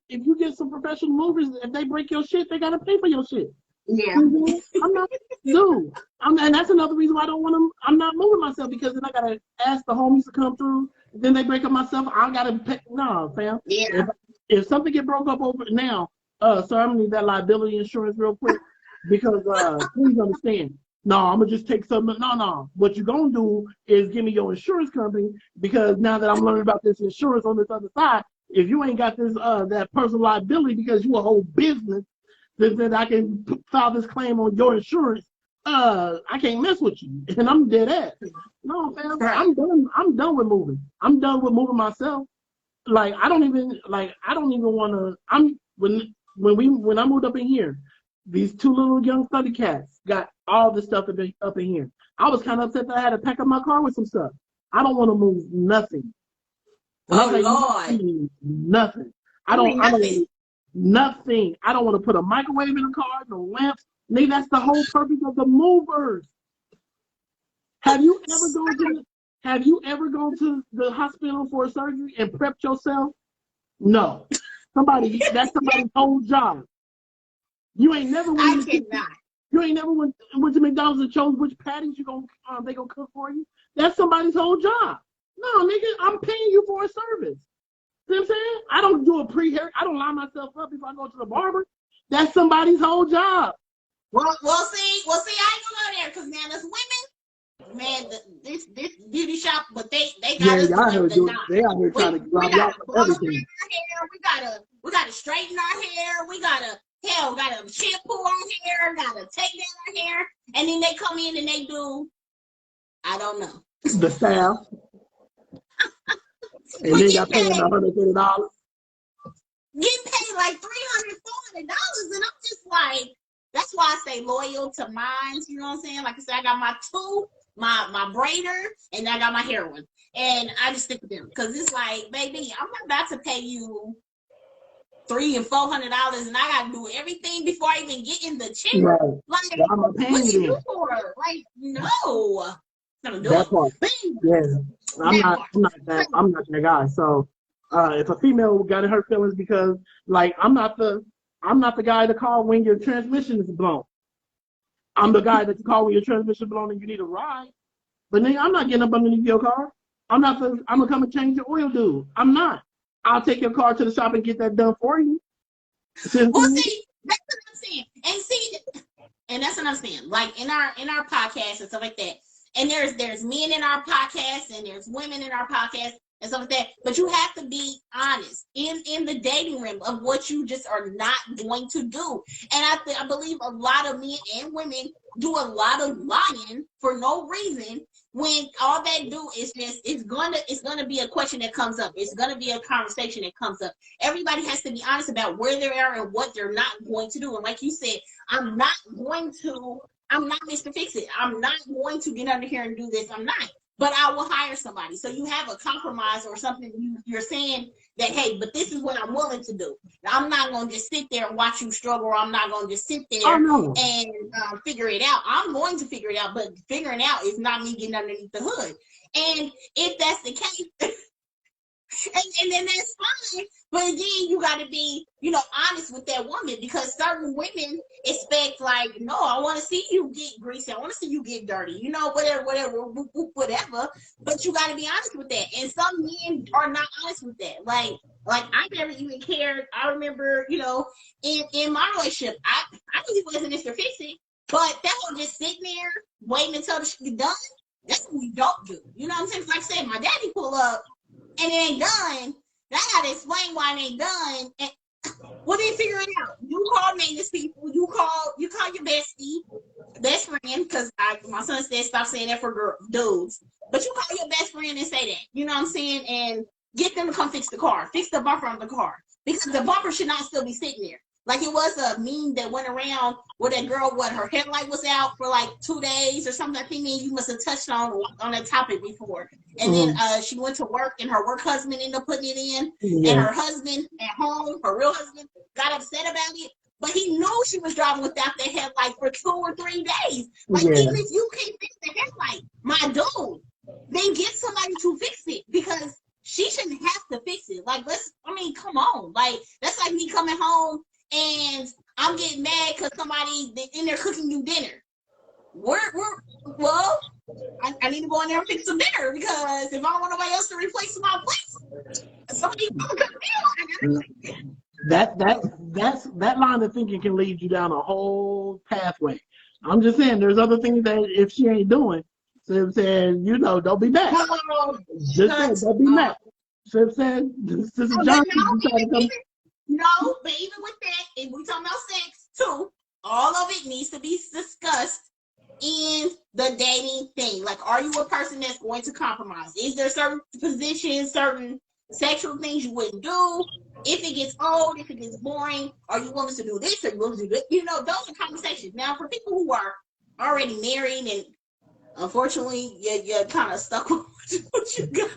if you get some professional movers, if they break your shit, they got to pay for your shit. Yeah. I'm not, dude. And that's another reason why I don't want to. I'm not moving myself because then I gotta ask the homies to come through. Then they break up myself. I gotta pay. No, fam. Yeah. If something get broke up over now, so I'm gonna need that liability insurance real quick because please understand. No, I'm gonna just take something. No. What you're gonna do is give me your insurance company because now that I'm learning about this insurance on this other side, if you ain't got this that personal liability because you a whole business. That I can file this claim on your insurance. I can't mess with you, and I'm dead ass. No, fam, I'm done. I'm done with moving. I'm done with moving myself. Like I don't even want to. When I moved up in here, these 2 little young study cats got all the stuff up in here. I was kind of upset that I had to pack up my car with some stuff. I don't want to move nothing. Lord, nothing. I don't. Nothing. I don't want to put a microwave in the car, no lamps. Nigga, that's the whole purpose of the movers. Have you ever gone to the hospital for a surgery and prepped yourself? No. That's somebody's whole job. You ain't never went to McDonald's and chose which patties they gonna cook for you. That's somebody's whole job. No, nigga, I'm paying you for a service. See what I'm saying? I don't do a pre-hair. I don't line myself up if I go to the barber. That's somebody's whole job. Well, see, I ain't gonna go there because now there's women, man. This beauty shop, but they got us they out here trying to grab out everything. We gotta straighten our hair. We gotta shampoo our hair. Gotta take down our hair, and then they come in and they do. I don't know. The style. And then got paid $130. Getting paid like $300, $400, and I'm just like, that's why I stay loyal to mine. You know what I'm saying? Like I said, I got my my braider, and I got my hair one, and I just stick with them because it's like, baby, I'm not about to pay you $300 and $400, and I gotta do everything before I even get in the chair. Right. Like, what you do for her? Like, no. That part. Yeah. I'm not that guy. So if a female got in her feelings because I'm not the guy to call when your transmission is blown. I'm the guy that you call when your transmission blown and you need a ride. But nigga, I'm not getting up underneath your car. I'm gonna come and change your oil, dude. I'm not. I'll take your car to the shop and get that done for you. Well, see, that's what I'm saying. And that's what I'm saying. Like in our podcast and stuff like that. And there's men in our podcast and there's women in our podcast and stuff like that. But you have to be honest in the dating room of what you just are not going to do. And I believe a lot of men and women do a lot of lying for no reason, when all they do is just it's gonna be a question that comes up. It's gonna be a conversation that comes up. Everybody has to be honest about where they are and what they're not going to do. And like you said, I'm not Mr. Fix It. I'm not going to get under here and do this. I'm not. But I will hire somebody. So you have a compromise or something. You're saying that, hey, but this is what I'm willing to do. I'm not going to just sit there and watch you struggle. Or I'm not going to just sit there and figure it out. I'm going to figure it out. But figuring out is not me getting underneath the hood. And if that's the case, and then that's fine. But again, you got to be, honest with that woman, because certain women expect, like, no, I want to see you get greasy. I want to see you get dirty, whatever. But you got to be honest with that. And some men are not honest with that. Like I never even cared. I remember, in my relationship, I knew he wasn't Mr. Fix It, but that whole just sitting there waiting until the shit get done, that's what we don't do. You know what I'm saying? Like I said, my daddy pull up and it ain't done. Now I gotta explain why it ain't done. And what did he figure it out? You call maintenance people. You call your best friend, because my son said stop saying that for dudes. But you call your best friend and say that. You know what I'm saying? And get them to come fix the car. Fix the bumper on the car. Because the bumper should not still be sitting there. Like, it was a meme that went around where that girl, her headlight was out for like 2 days or something. I think you must have touched on that topic before. And then she went to work, and her work husband ended up putting it in. Yeah. And her husband at home, her real husband, got upset about it. But he knew she was driving without the headlight for 2 or 3 days. Like, even if you can't fix the headlight, my dude, then get somebody to fix it, because she shouldn't have to fix it. Like, come on. Like, that's like me coming home and I'm getting mad because somebody in there cooking you dinner. I need to go in there and fix some dinner, because if I don't want nobody else to replace my place, somebody cook a meal. That line of thinking can lead you down a whole pathway. I'm just saying, there's other things that if she ain't doing, so I'm saying, don't be mad. Just saying, don't be mad. So I'm saying, Sister Johnson, no, but even with that, if we talking about sex too, all of it needs to be discussed in the dating thing. Like, are you a person that's going to compromise? Is there certain positions, certain sexual things you wouldn't do? If it gets old, if it gets boring, are you willing to do this or you willing to do that? Those are conversations. Now, for people who are already married and unfortunately you're kind of stuck with what you got,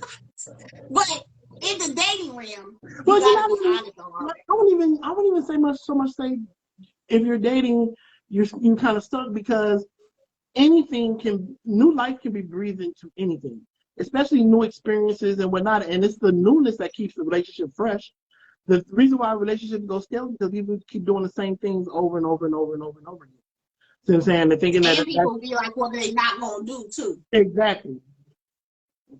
but in the dating realm, I wouldn't even say if you're dating, you kind of stuck, because new life can be breathed into anything, especially new experiences and whatnot. And it's the newness that keeps the relationship fresh. The reason why relationships go stale is because people keep doing the same things over and over and over and over and over again. See what I'm saying? They're thinking and people be like, what they're not gonna do too. Exactly.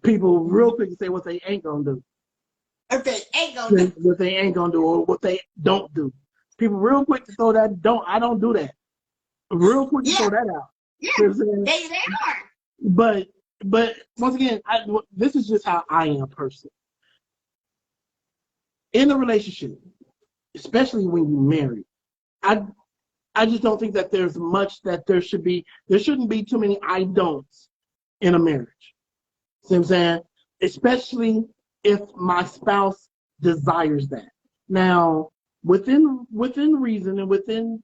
People real quick to say what they ain't gonna do. If they ain't gonna do. What they ain't gonna do, or what they don't do. People real quick to throw that I don't do that. Real quick to throw that out. Yeah, they are. But once again, this is just how I am personally. In a relationship, especially when you're married, I just don't think that there's much that there shouldn't be too many I don'ts in a marriage. See what I'm saying? Especially if my spouse desires that. Now, within reason and within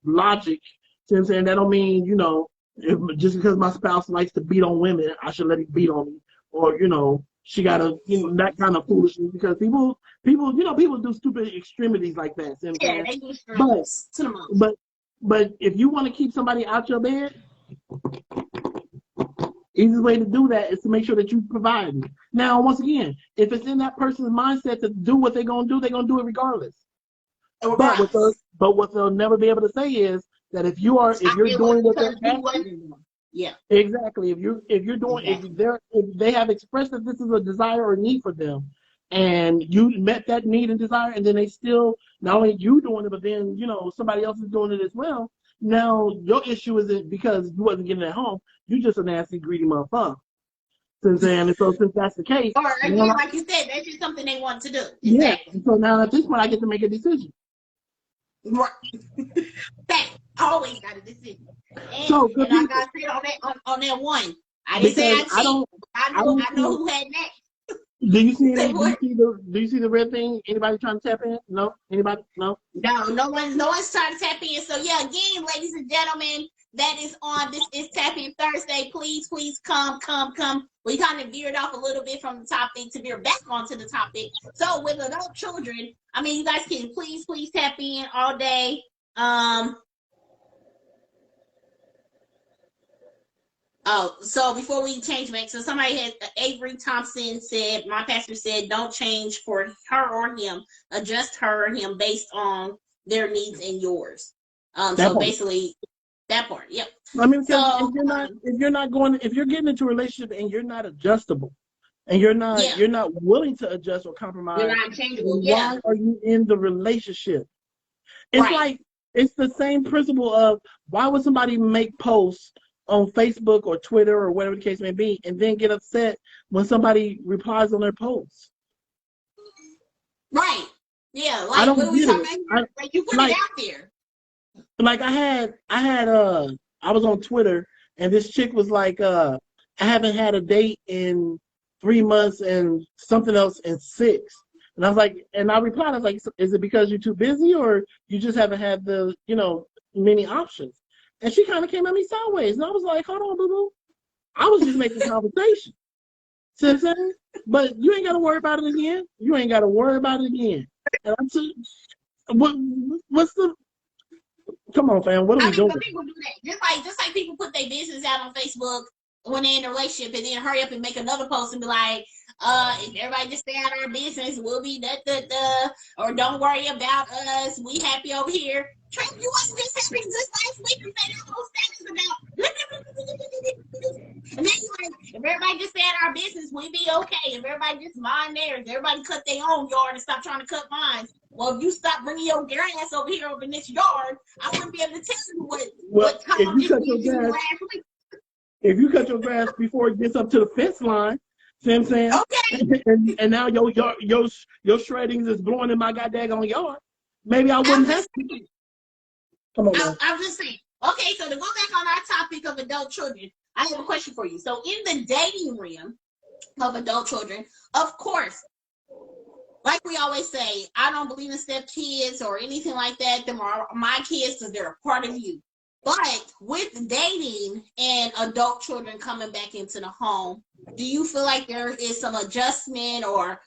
logic, see what I'm saying? That don't mean, just because my spouse likes to beat on women, I should let him beat on me. Or, she got that kind of foolishness, because people do stupid extremities like that. See what I'm saying? They do extremities to the most. But if you want to keep somebody out your bed, easiest way to do that is to make sure that you provide. Now, once again, if it's in that person's mindset to do what they're gonna do it regardless. But what they'll never be able to say is that if you're It was doing what they're because you asking, wasn't. Yeah, exactly. If you're doing exactly. if they have expressed that this is a desire or need for them, and you met that need and desire, and then they still not only you doing it, but then somebody else is doing it as well. Now your issue isn't because you wasn't getting it at home. You just a nasty, greedy motherfucker. Since that's the case, Or now, again, like you said, that's just something they want to do. yeah. Exactly. And so now at this point, I get to make a decision. Right. That always got a decision. So good And I people, got said on that one. I didn't say because I cheat. I don't I know see. who had that. Do you see Say any? what? Do you see the red thing? Anybody trying to tap in? No. Anybody? No. No one's trying to tap in. So yeah, again, ladies and gentlemen, that is on. This is Tap In Thursday. Please come. We kind of veered off a little bit from the topic to veer back onto the topic. So with adult children, I mean, you guys can please tap in all day. Oh, so before we change back, so somebody had Avery Thompson said, my pastor said, don't change for her or him, adjust her or him based on their needs and yours. That So part. basically that part. Yep. I mean, because So if you're getting into a relationship and you're not adjustable, and you're not yeah, willing to adjust or you're compromise, not changeable. then Yeah. why are you in the relationship? It's Right. like it's the same principle of why would somebody make posts on Facebook or Twitter or whatever the case may be, and then get upset when somebody replies on their posts? Right. Yeah. I Like what don't are we get talking it. about? Like you put it out there. Like I was on Twitter and this chick was like, I haven't had a date in 3 months and something else in 6. And I was like, and I replied, I was like, is it because you're too busy or you just haven't had the, many options? And she kind of came at me sideways. And I was like, hold on, boo boo. I was just making conversation. See what I'm saying? But you ain't got to worry about it again. You ain't got to worry about it again. And I'm saying, what's the, come on, fam, what are I we mean, doing? but people do that. Just like people put their business out on Facebook when they're in a relationship and then hurry up and make another post and be like, if everybody just stay out of our business, we'll be or don't worry about us. We happy over here. Trent, you wasn't just happy just last week and made a whole status about and then you like, if everybody just stay out of our business, we be okay. If everybody just mind theirs, everybody cut their own yard and stop trying to cut mine. Well, if you stop bringing your grass over here over in this yard, I wouldn't be able to tell you what Tom just did to you last week. If you cut your grass before it gets up to the fence line, see what I'm saying? Okay. And now your shreddings is blowing in my goddamn yard. Maybe I I'm wouldn't have just to. saying. Come on, man. I'm just saying. Okay, so to go back on our topic of adult children, I have a question for you. So in the dating realm of adult children, of course, like we always say, I don't believe in step kids or anything like that. Them are my kids because they're a part of you. But with dating and adult children coming back into the home, do you feel like there is some adjustment or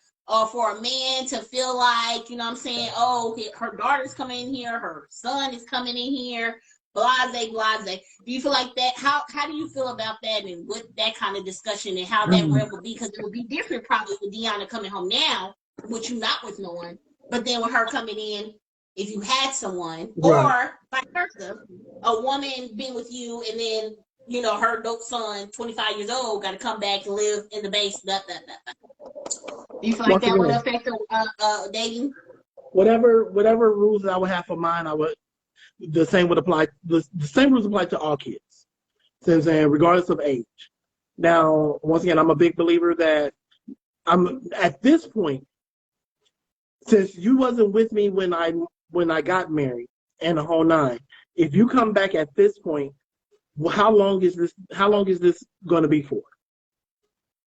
for a man to feel like, you know what I'm saying, oh, her daughter's coming in here, her son is coming in here, blase, blase. Do you feel like that? How do you feel about that and what that kind of discussion and how that realm would be? Because it would be different probably with Deanna coming home now, with you not with no one, but then with her coming in, if you had someone, Right. or vice versa, a woman being with you and then, her dope son, 25 years old, got to come back and live in the base. Do you feel like that would affect dating? Whatever rules that I would have for mine, the same would apply. The same rules apply to all kids. See what I'm saying? Regardless of age. Now, once again, I'm a big believer that I'm at this point, since you wasn't with me when I got married and the whole nine, if you come back at this point, how long is this going to be for?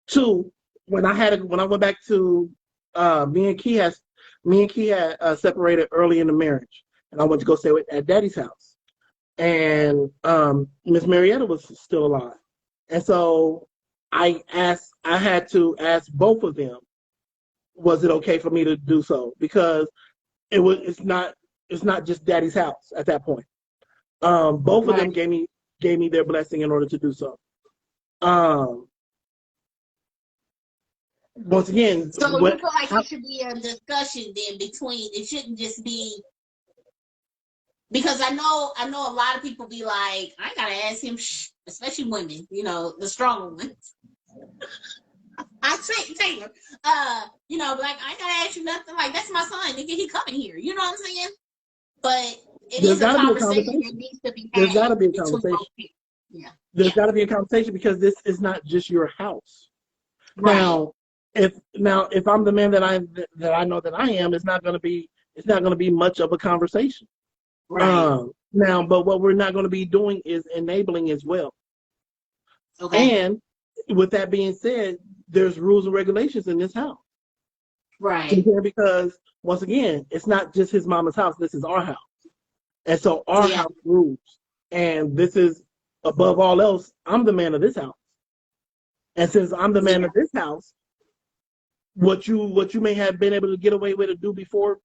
2, when I went back to me and Key had separated early in the marriage, and I went to go stay at Daddy's house, and Miss Marietta was still alive, and so I had to ask both of them, was it okay for me to do so? Because it's not just Daddy's house at that point. Both of them gave me their blessing in order to do so. Once again, so you feel like it should be a discussion then between, it shouldn't just be because I know a lot of people be like, I gotta ask him, especially women, the stronger ones. I say Taylor, like I gotta ask you nothing. Like that's my son, nigga. He coming here. You know what I'm saying? But it There's is a got to be a conversation conversation. that needs to be There's got had to be a between conversation. both people. Yeah. There's got to be a conversation because this is not just your house. Right. Now, if I'm the man that I know that I am, it's not going to be much of a conversation. Right. Now, but what we're not going to be doing is enabling as well. Okay. And with that being said, there's rules and regulations in this house. Right. Because once again, it's not just his mama's house. This is our house. And so our house rules. And this is above all else, I'm the man of this house. And since I'm the man of this house, what you may have been able to get away with or do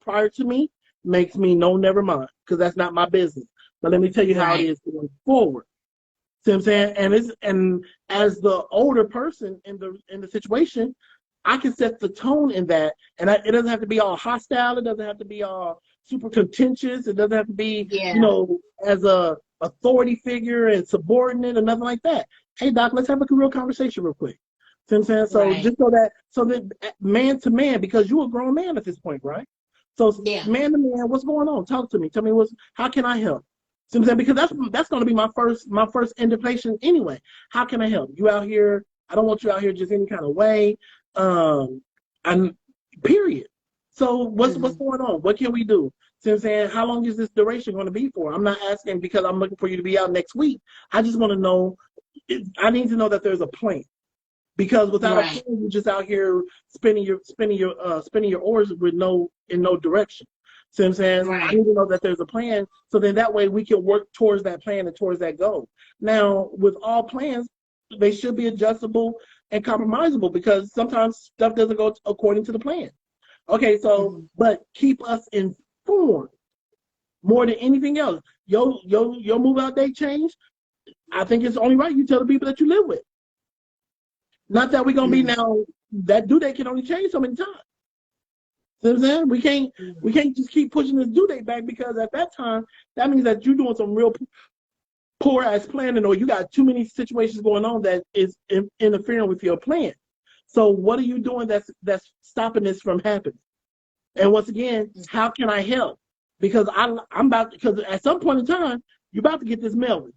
prior to me makes me never mind, because that's not my business. But let me tell you how it is going forward. See what I'm saying? And as the older person in the situation, I can set the tone in that, and it doesn't have to be all hostile. It doesn't have to be all super contentious. It doesn't have to be, as a authority figure and subordinate or nothing like that. Hey, Doc, let's have a real conversation real quick. See what I'm saying? So just so that man to man, because you're a grown man at this point, right? So man to man, what's going on? Talk to me. Tell me how can I help? See what I'm saying? Because that's going to be my first invitation anyway. How can I help? You out here? I don't want you out here just any kind of way. And period. So what's going on? What can we do? See what I'm saying? How long is this duration going to be for? I'm not asking because I'm looking for you to be out next week. I just want to know. I need to know that there's a plan. Because without a plan, you're just out here spinning your oars with in no direction. See what I'm saying? I need to know that there's a plan, so then that way we can work towards that plan and towards that goal. Now, with all plans, they should be adjustable and compromisable, because sometimes stuff doesn't go according to the plan. Okay, so but keep us informed more than anything else. Your move out date changed. I think it's only right you tell the people that you live with. Not that we're gonna be now, that due date can only change so many times. See what I'm saying? We can't just keep pushing this due date back, because at that time that means that you're doing some real poor ass planning, or you got too many situations going on that is interfering with your plan. So what are you doing that's stopping this from happening? And once again, how can I help? Because because at some point in time you're about to get this Melvin.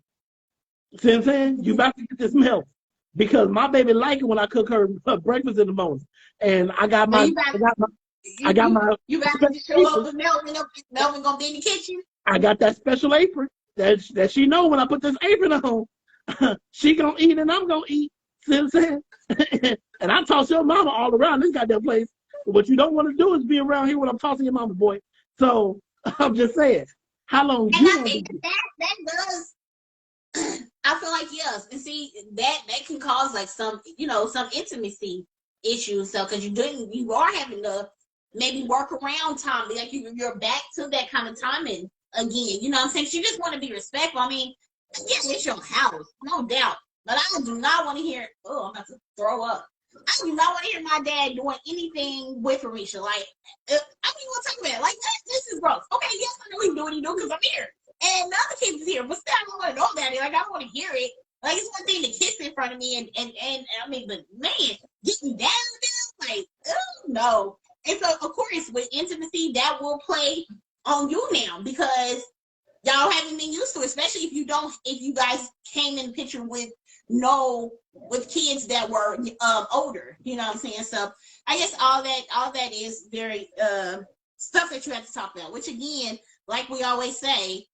See what I'm saying? You're about to get this Melvin. Because my baby like it when I cook her breakfast in the morning, and I got my, You about to show up with Melvin. Melvin gonna be in the kitchen. I got that special apron that she know when I put this apron on, she gonna eat and I'm gonna eat. See what I'm saying? And I toss your mama all around this goddamn place. What you don't want to do is be around here when I'm tossing your mama, boy. So I'm just saying, how long? And I think that does. I feel like yes, and see that can cause like some intimacy issues. So because you are having to maybe work around time, like you're back to that kind of timing again. You know what I'm saying? You just want to be respectful. I mean, yes, it's your house, no doubt, but I do not want to hear. Oh, I'm about to throw up. I do not want to hear my dad doing anything with Arisha. Like, I don't even want to talk about it. Like, this is gross. Okay, yes, I know he's doing what he's doing because I'm here. And the other kids is here, but still, I don't want to know about it. Like, I don't want to hear it. Like, it's one thing to kiss in front of me, and I mean, but man, getting down, like, oh no. And so, of course, with intimacy, that will play on you now, because y'all haven't been used to it, especially if you guys came in the picture with kids that were older. You know what I'm saying? So I guess all that is very stuff that you have to talk about, which again, like we always say,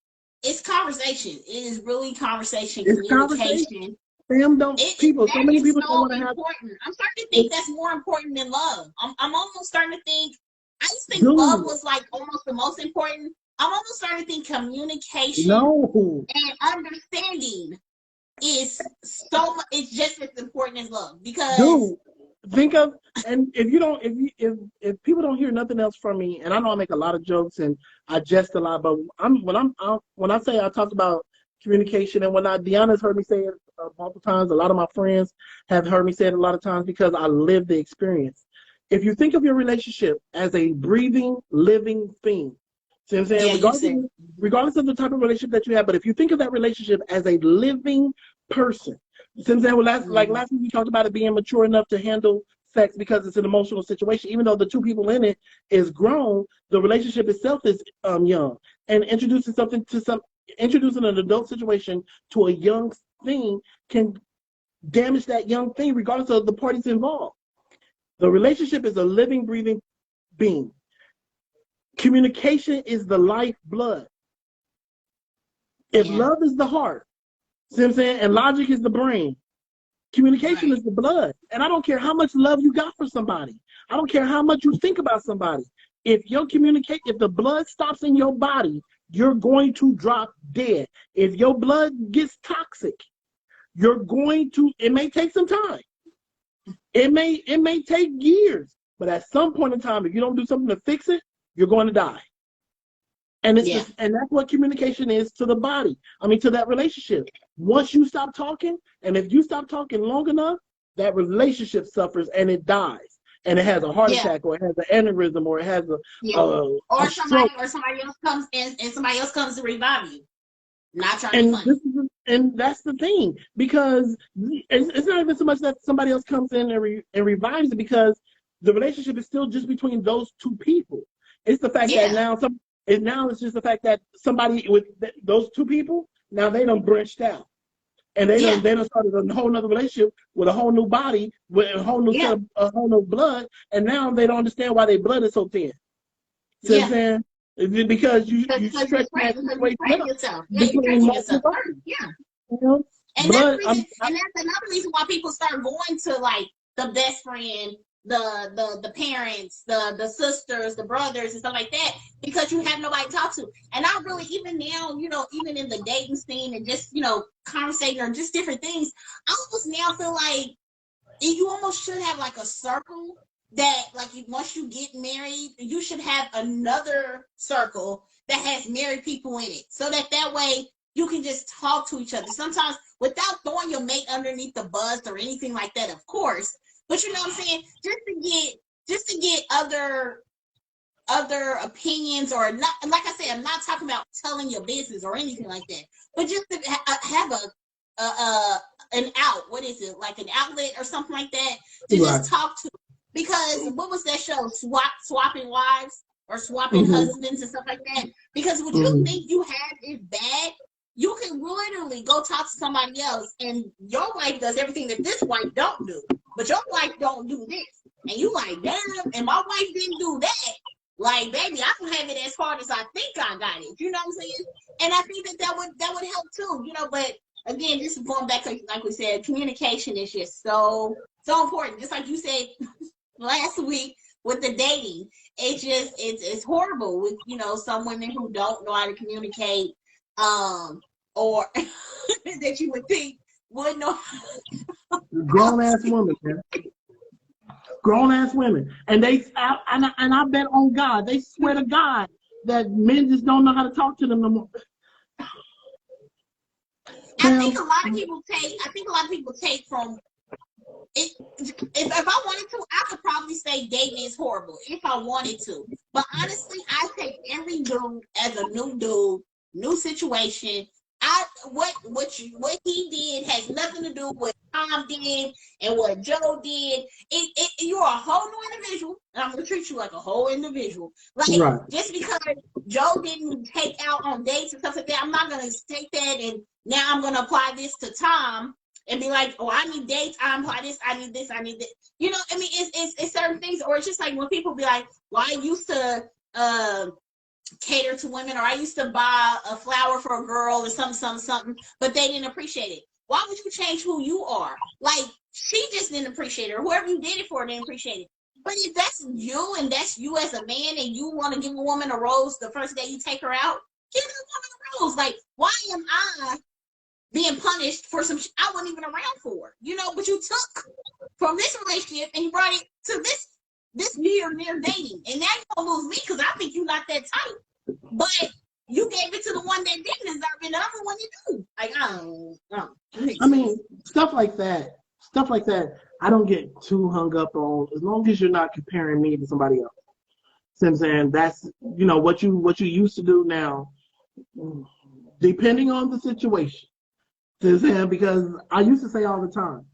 it's conversation. It is really conversation, it's communication. So many people don't want to have. Important. I'm starting to think that's more important than love. I'm almost starting to think. I just think love was like almost the most important. I'm almost starting to think communication and understanding is it's just as important as love, because think of, and if people don't hear nothing else from me, and I know I make a lot of jokes and I jest a lot, but when I say I talk about communication and whatnot, Deanna's heard me say it multiple times. A lot of my friends have heard me say it a lot of times because I live the experience. If you think of your relationship as a breathing, living thing, See what I'm saying? Yeah, you said. Regardless of the type of relationship that you have, but if you think of that relationship as a living person, see what I'm saying? Well, last week we talked about it being mature enough to handle sex because it's an emotional situation. Even though the two people in it is grown, the relationship itself is young. And introducing an adult situation to a young thing can damage that young thing, regardless of the parties involved. The relationship is a living, breathing being. Communication is the lifeblood. If love is the heart, see what I'm saying, and logic is the brain, communication is the blood. And I don't care how much love you got for somebody. I don't care how much you think about somebody. If the blood stops in your body, you're going to drop dead. If your blood gets toxic, it may take some time. It may take years, but at some point in time, if you don't do something to fix it, you're going to die. And and that's what communication is to the body. I mean, to that relationship. Once you stop talking, and if you stop talking long enough, that relationship suffers and it dies. And it has a heart attack, or it has an aneurysm, or it has a stroke. Somebody else comes and somebody else comes to revive you. Not trying to be funny. And that's the thing, because it's not even so much that somebody else comes in and revives it, because the relationship is still just between those two people. It's the fact that now it's just the fact that somebody with those two people, now they done branched out. And they done started a whole nother relationship with a whole new body, with a whole new set of, a whole new blood, and now they don't understand why their blood is so thin. See what I'm saying? Because you stretch that way yourself. Yeah, you're stretching yourself. Yeah. You know? And that's another reason why people start going to like the best friend, the parents, the sisters, the brothers, and stuff like that, because you have nobody to talk to. And I really, even now, even in the dating scene and just, conversating or just different things, I almost now feel like you almost should have like a circle that, like, once you get married, you should have another circle that has married people in it, so that way you can just talk to each other. Sometimes without throwing your mate underneath the bus or anything like that, of course. But you know what I'm saying? Just to get other opinions, or not. Like I said, I'm not talking about telling your business or anything like that, but just to have an out. What is it? Like an outlet or something like that to just talk to. Because what was that show? Swapping wives or swapping husbands and stuff like that. Because what you think you have is bad, you can literally go talk to somebody else, and your wife does everything that this wife don't do, but your wife don't do this, and you like, damn, and my wife didn't do that. Like, baby, I can have it as hard as I think I got it. You know what I'm saying? And I think that would help too. But again, just going back, like we said, communication is just so important. Just like you said last week with the dating, it's horrible with some women who don't know how to communicate, or that you would think would know. Grown ass women, man. Grown ass women, and I bet on God, they swear to God that men just don't know how to talk to them no more. I think a lot of people take from it. If I wanted to, I could probably say dating is horrible if I wanted to. But honestly, I take every dude as a new dude, new situation. What he did has nothing to do with what Tom did and what Joe did. You're a whole new individual, and I'm gonna treat you like a whole individual. Like, just because Joe didn't take out on dates and stuff like that, I'm not gonna take that and now I'm gonna apply this to Tom and be like, oh, I need dates, I apply this, I need this, I need this. I mean, it's certain things, or it's just like when people be like, well, I used to cater to women, or I used to buy a flower for a girl or something, but they didn't appreciate it. Why would you change who you are? Like, she just didn't appreciate it, or whoever you did it for didn't appreciate it. But if that's you, and that's you as a man, and you want to give a woman a rose the first day you take her out, give the woman a rose. Like, why am I being punished for some I wasn't even around for? But you took from this relationship and you brought it to this near dating, and now you're gonna lose me because I think you're not that type. But you gave it to the one that didn't deserve it, and I'm the one you do. Like, I mean, stuff like that, I don't get too hung up on, as long as you're not comparing me to somebody else. See what I'm saying? That's, you know, what you used to do now, depending on the situation. See what I'm saying? Because I used to say all the time,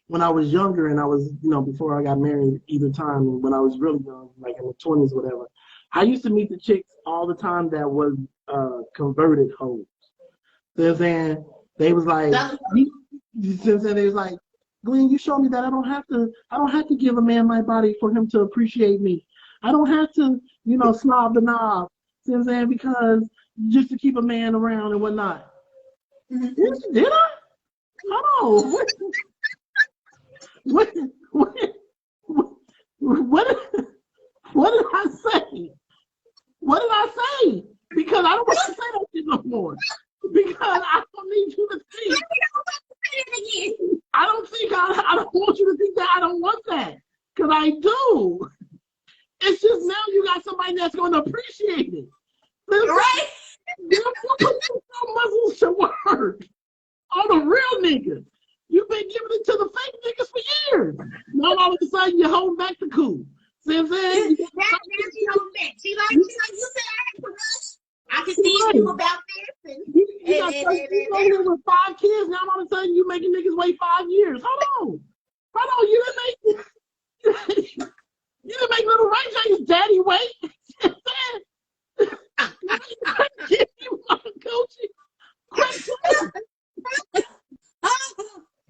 when I was younger and I was, you know, before I got married either time, when I was really young, like in the 20s, whatever, I used to meet the chicks all the time that was converted hoes. You know what I'm saying? They was like, you see what I'm saying? They was like, Glenn, you showed me that I don't have to give a man my body for him to appreciate me. I don't have to, you know, slob the knob. See what I'm saying? Because just to keep a man around and whatnot. Did I? Hold on. What, what, what did I say? What did I say? Because I don't want to say that shit no more. Because I don't need you to think. I don't want you to think that I don't want that. Because I do. It's just now you got somebody that's going to appreciate it. Right? You put your muscles to work on the real niggas. You've been giving it to the fake niggas for years. Now all of a sudden you're holding back the coup. See what I'm saying? She like you said, I had to rush. I can see you about this. You got here with 5 kids. Now all of a sudden you making niggas wait 5 years. Hold on. You didn't make little Ray J's daddy wait.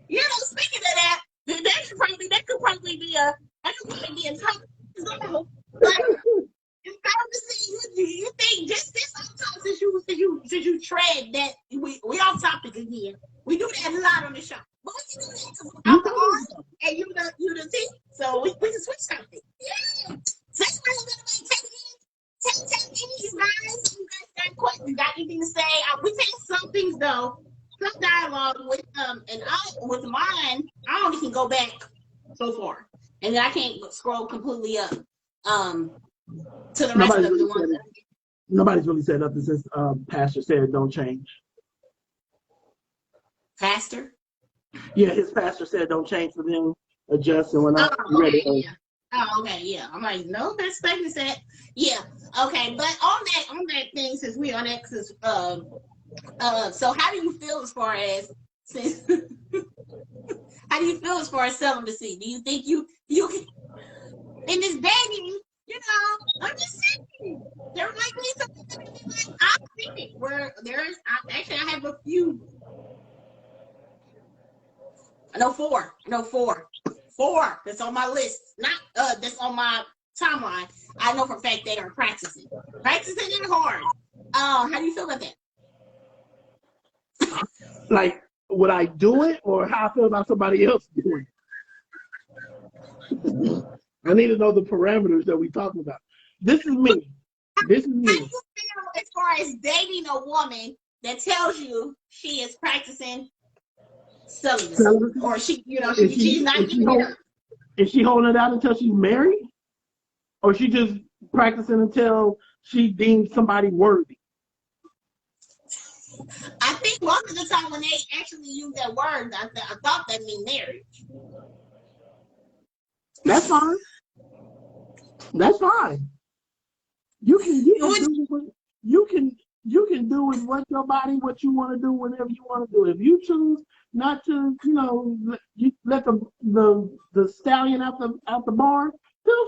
You know, speaking of that, that could probably be a topic. But it's time to see you think just this time since you tread that we off topic again. We do that a lot on the show. But we can do that out the R and you the T. So we can switch something. Yeah. So that's why we're gonna take in you guys. You guys got questions, got anything to say? We take some things though. Some dialogue with with mine, I only can go back so far, and then I can't scroll completely up to the rest of the ones. Nobody's really said nothing since Pastor said don't change. Pastor? Yeah, his pastor said don't change for them, adjust and whatnot. Okay, yeah. Oh, okay, yeah. I'm like, no, that's statement said. Yeah, okay, but on that thing, since we on that, so how do you feel as far as how do you feel as far as celibacy? Do you think you can in this dating, you know, I'm just saying there might be something that be like I've seen it where I have a few. I know four that's on my list, not that's on my timeline. I know for a fact they are practicing it hard. How do you feel about that? Like, would I do it, or how I feel about somebody else doing it? I need to know the parameters that we talking about. This is me. How do you feel as far as dating a woman that tells you she is practicing celibacy, or she's not giving it up? Is she holding it out until she's married, or she just practicing until she deems somebody worthy? I think most of the time when they actually use that word, I thought that mean marriage. That's fine. You can do with what your body, what you want to do, whenever you want to do. If you choose not to, you know, let the stallion out the barn, feel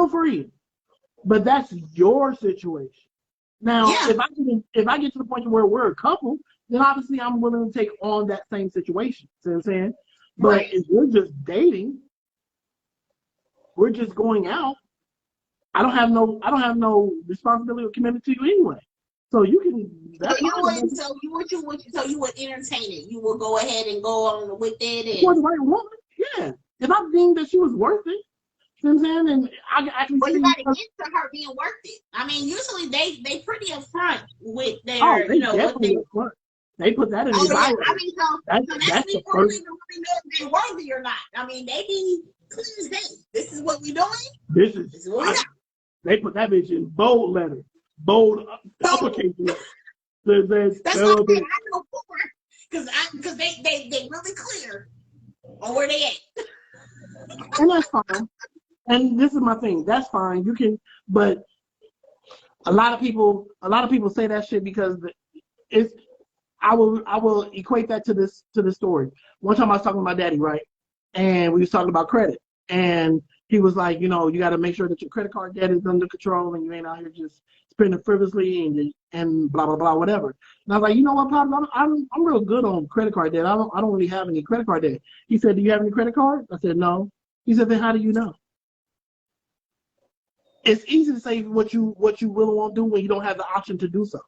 free. But that's your situation. Now, yeah. if I get to the point where we're a couple, then obviously I'm willing to take on that same situation. See what I'm saying? But right. If we're just dating, we're just going out. I don't have no responsibility or commitment to you anyway. So you can. So you would entertain it. You would go ahead and go on with it. For the right woman, yeah. If I deemed that she was worth it. You know what I'm saying? And I actually. Well, you got to get to her being worth it. I mean, usually they pretty upfront with their, what they. Upfront. They put that in the bio. I mean, so that's the first. To really know if they're worthy or not. I mean, they be clear as day. This is what we doing. This is what we got. They put that bitch in bold letters, bold uppercase letters. That's what I know for, because they really clear on where they at. And that's fine. And this is my thing. That's fine. You can, but a lot of people say that shit because it's. I will equate that to this story. One time I was talking to my daddy, right, and we was talking about credit, and he was like, you know, you got to make sure that your credit card debt is under control and you ain't out here just spending frivolously and blah blah blah whatever. And I was like, you know what, Pops, I'm real good on credit card debt. I don't really have any credit card debt. He said, do you have any credit cards? I said, no. He said, then how do you know? It's easy to say what you really want to do when you don't have the option to do so.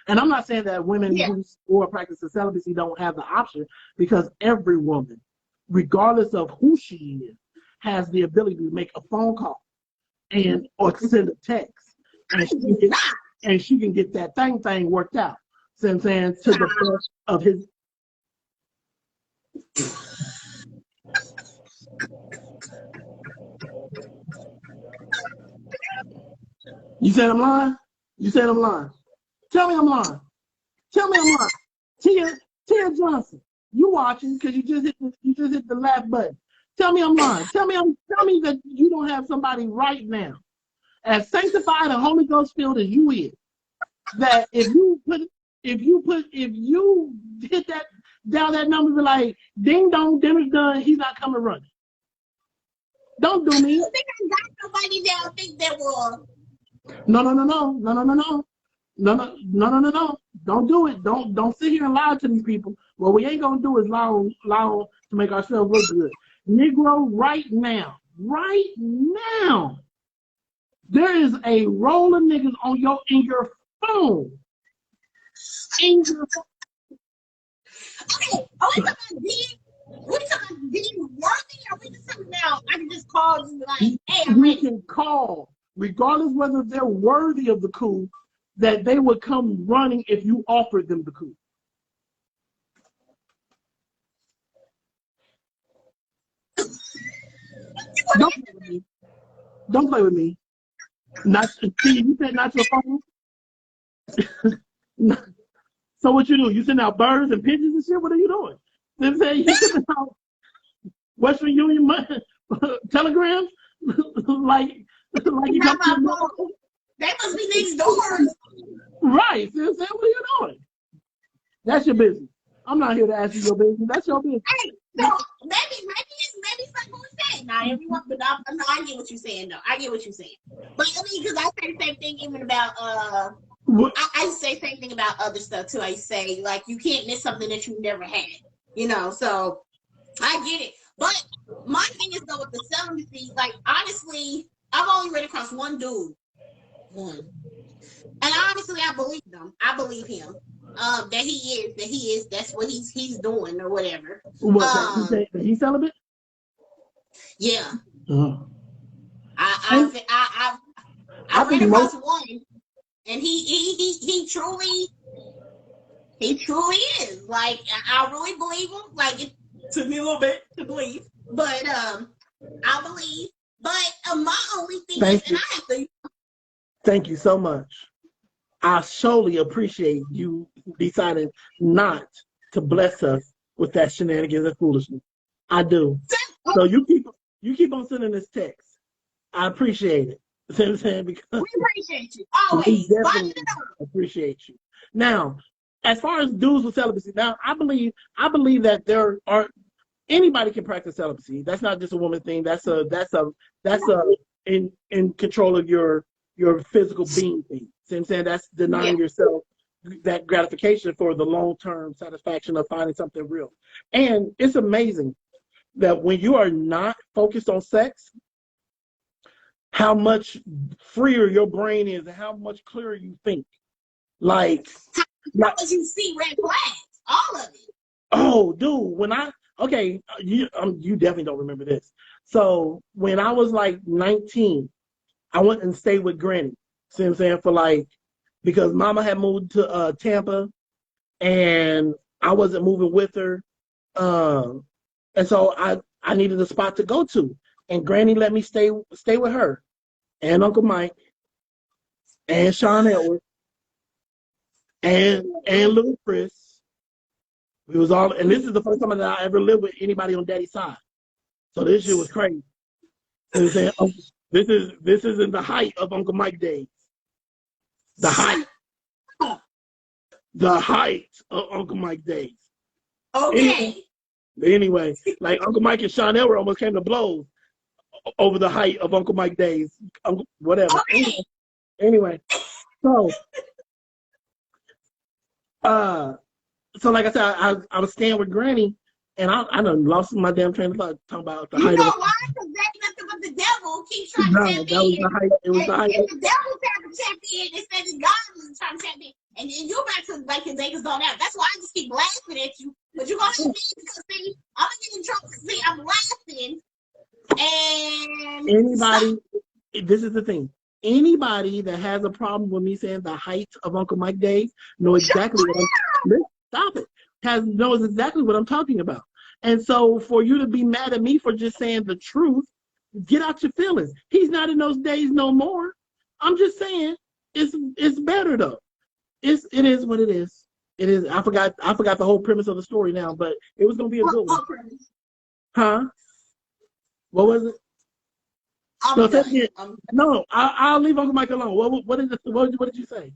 And I'm not saying that women who or practice celibacy don't have the option, because every woman, regardless of who she is, has the ability to make a phone call and or send a text, and she can get that thing worked out. See what I'm saying? To the best of his. You said I'm lying? You said I'm lying. Tell me I'm lying. Tell me I'm lying. Tia Johnson, you watching because you just hit the laugh button. Tell me I'm lying. Tell me that you don't have somebody right now, as sanctified and Holy Ghost filled as you is, that if you hit that down that number, be like, ding dong, dinner's done, he's not coming running. Don't do me. I think I got somebody that I think that will. No. Don't do it. Don't sit here and lie to these people. What we ain't gonna do is lie to make ourselves look good. Negro, right now, there is a roll of niggas in your phone. Okay, are we talking about being worthy, or we just talking about I can just call you like, hey, I'm ready? You can call, regardless whether they're worthy of the coup, that they would come running if you offered them the coup. Don't play with me. Don't play with me. Not see, you said not your phone. So what you do? You send out birds and pigeons and shit? What are you doing? Then say you send out Western Union telegrams? like you got my phone. That must be next doors. Right. So what are you doing? That's your business. I'm not here to ask you your business. That's your business. Hey, so maybe it's like what we said. Not everyone, but no, I get what you're saying. though. I get what you're saying. But I mean, because I say the same thing even about I say same thing about other stuff too. I say like you can't miss something that you never had. You know, so I get it. But my thing is though with the celibacy, like honestly, I've only read across one dude. One. And honestly, I believe him. I believe him. That he is. That's what he's doing or whatever. What? He's celibate? Yeah. Uh-huh. I read across one, and he truly is. Like I really believe him. Like it took me a little bit to believe, but I believe. But my only thing is, and I have to. Thank you so much. I surely appreciate you deciding not to bless us with that shenanigans and foolishness. I do. So you keep on sending this text. I appreciate it. See what I'm saying? Because we appreciate you always. We definitely appreciate you. Now, as far as dudes with celibacy, now I believe that there are anybody can practice celibacy. That's not just a woman thing. That's a in control of your physical being thing. See what I'm saying? That's denying yourself that gratification for the long-term satisfaction of finding something real. And it's amazing that when you are not focused on sex, how much freer your brain is and how much clearer you think. Like you see red flags, all of it. Oh, dude, you definitely don't remember this. So when I was like 19, I went and stayed with Granny. See what I'm saying? For because Mama had moved to Tampa, and I wasn't moving with her, and so I needed a spot to go to, and Granny let me stay with her, and Uncle Mike, and Sean Edwards, and little Chris. We was all, and this is the first time that I ever lived with anybody on Daddy's side, so this shit was crazy. You know what I'm saying? This is in the height of Uncle Mike days. The height of Uncle Mike days. Okay. Anyway, like Uncle Mike and Chanel were almost came to blows over the height of Uncle Mike days. Whatever. Okay. Anyway, so so like I said, I was staying with Granny, and I done lost my damn train of thought talking about the You height know of. why? Because that nothing but the devil keeps trying No, to tap that was in. the height. It was And the height. the devil trying to tap in instead of God was trying to tap in. And then you're about to like your niggas on out. That's why I just keep laughing at you. But you're gonna have me because see, I'm gonna get in trouble because see, I'm laughing. And Anybody, this is the thing. Anybody that has a problem with me saying the height of Uncle Mike days know exactly what I'm. Stop it. Knows exactly what I'm talking about. And so for you to be mad at me for just saying the truth, get out your feelings. He's not in those days no more. I'm just saying it's better though. It is what it is. It is. I forgot the whole premise of the story now, but it was gonna be a good one. Huh? What was it? No, I'll leave Uncle Mike alone. What did you say?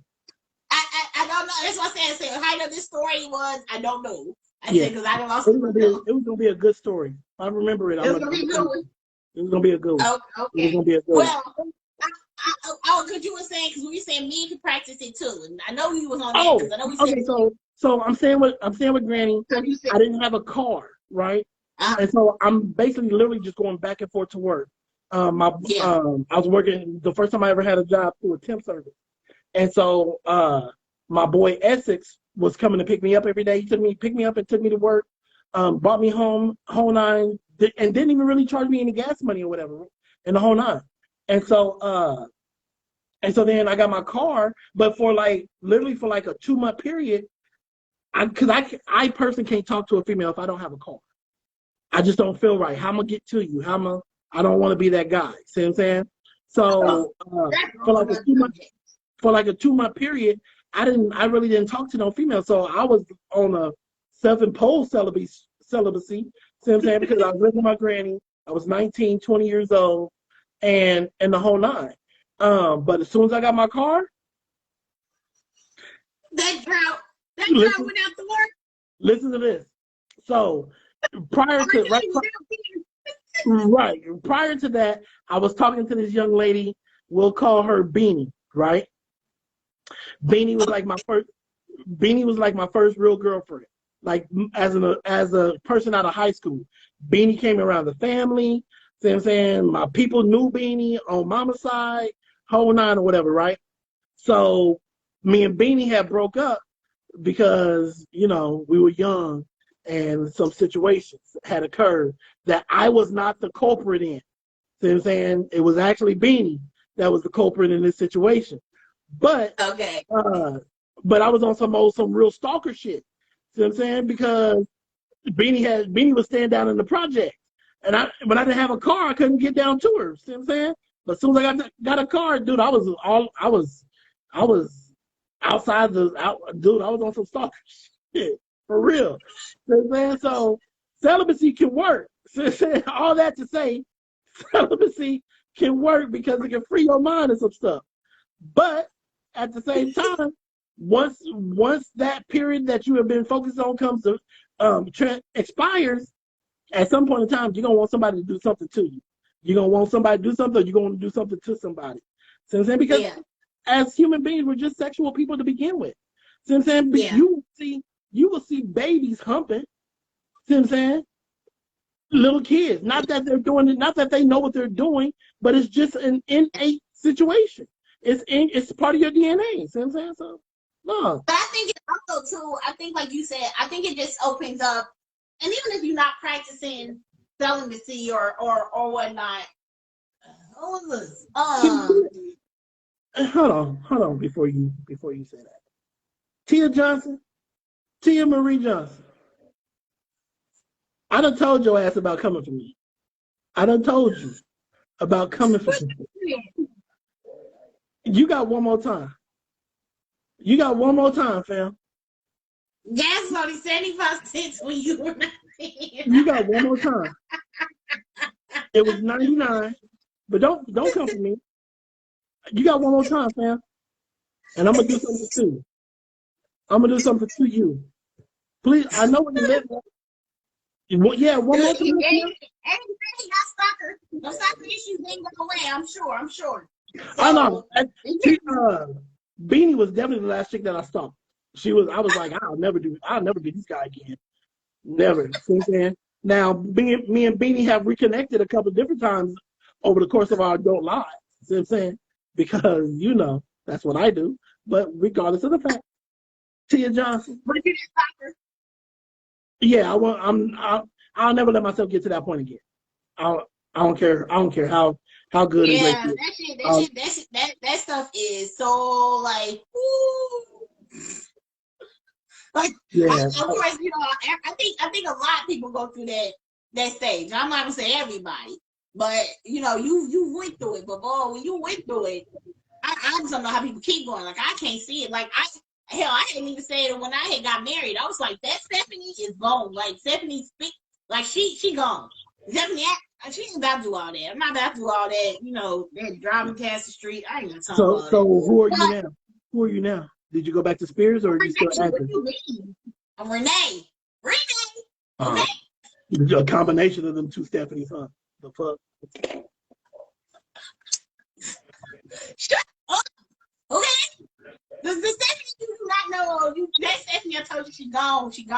I don't know. That's what I said. How this story was, I don't know. I said because I done lost it was gonna be a good story. I remember it. It was gonna be a good one. It was gonna be a good one. Okay. It was gonna be a good one. Well, because you were saying, because we were saying me could practice it too, and I know you was on that. I know we said so I'm staying with Granny. I didn't have a car, right? And so I'm basically literally just going back and forth to work. I was working the first time I ever had a job through a temp service, and so my boy Essex was coming to pick me up every day. He picked me up and took me to work, brought me home, whole nine, and didn't even really charge me any gas money or whatever, in the whole nine. And so then I got my car, but literally for like a 2-month period, I personally can't talk to a female if I don't have a car. I just don't feel right. How am I gonna get to you? I don't want to be that guy. See what I'm saying? So for like a 2-month period, I really didn't talk to no female. So I was on a self-imposed celibacy. See what I'm saying? Because I was living with my granny. I was 19, 20 years old, and the whole nine. But as soon as I got my car, that drought went out to work. Listen to this. So prior to that, I was talking to this young lady. We'll call her Beanie, right? Beanie was like my first real girlfriend. Like as a person out of high school, Beanie came around the family. See what I'm saying? My people knew Beanie on mama's side, whole nine or whatever, right? So me and Beanie had broke up because, we were young and some situations had occurred that I was not the culprit in. See what I'm saying? It was actually Beanie that was the culprit in this situation. But okay. But I was on some real stalker shit. See what I'm saying? Because Beanie was staying down in the project. And when I didn't have a car, I couldn't get down to her. See what I'm saying? But as soon as I got a car, dude, I was outside dude, I was on some stalker shit. For real. You know what I'm saying? So celibacy can work. All that to say, celibacy can work because it can free your mind and some stuff. But at the same time, once that period that you have been focused on comes to expires, at some point in time, you're gonna want somebody to do something to you. You're gonna want somebody to do something, or you're gonna do something to somebody. See what I'm saying? Because as human beings, we're just sexual people to begin with. See what I'm saying? You will see babies humping. See what I'm saying? Little kids. Not that they're doing it, not that they know what they're doing, but it's just an innate situation. It's part of your DNA. See what I'm saying? So no. But I think it also too, I think like you said, I think it just opens up, and even if you're not practicing celibacy or whatnot, hold on before you say that. Tia Marie Johnson. I done told your ass about coming for me. I done told you about coming for me. You got one more time. You got one more time, fam. Gas is only 75 cents when you were not here. You got one more time. It was 99. But don't come for me. You got one more time, fam. And I'm gonna do something too. I'm gonna do something to you. Please, I know where you live. Yeah, one more time. Everybody got soccer. No soccer issues ain't go away. I'm sure. I know. So, Beanie was definitely the last chick that I saw. I was like, I'll never be this guy again. Never. See what I'm saying? Now, me and Beanie have reconnected a couple of different times over the course of our adult lives. See what I'm saying? Because, that's what I do. But regardless of the fact, Tia Johnson. but you did soccer. Yeah, I'll never let myself get to that point again. I don't care how good and great. Yeah, that stuff is so like, ooh. Like, Yeah. of course, I think a lot of people go through that stage. I'm not gonna say everybody, but you went through it. But boy, when you went through it, I just don't know how people keep going. Like, I can't see it. Like, I didn't even say it when I had got married. I was like, that Stephanie is gone. Like, Stephanie speak, like she gone. Stephanie, she ain't about to do all that. I'm not about to do all that. That driving past the street. I ain't even talking about So that. who are you now? Who are you now? Did you go back to Spears or are you still active? I'm Renee. Okay. A combination of them two Stephanies, huh? The fuck? Shut up. Okay. The Stephanie you do not know. That Stephanie I told you she gone. She's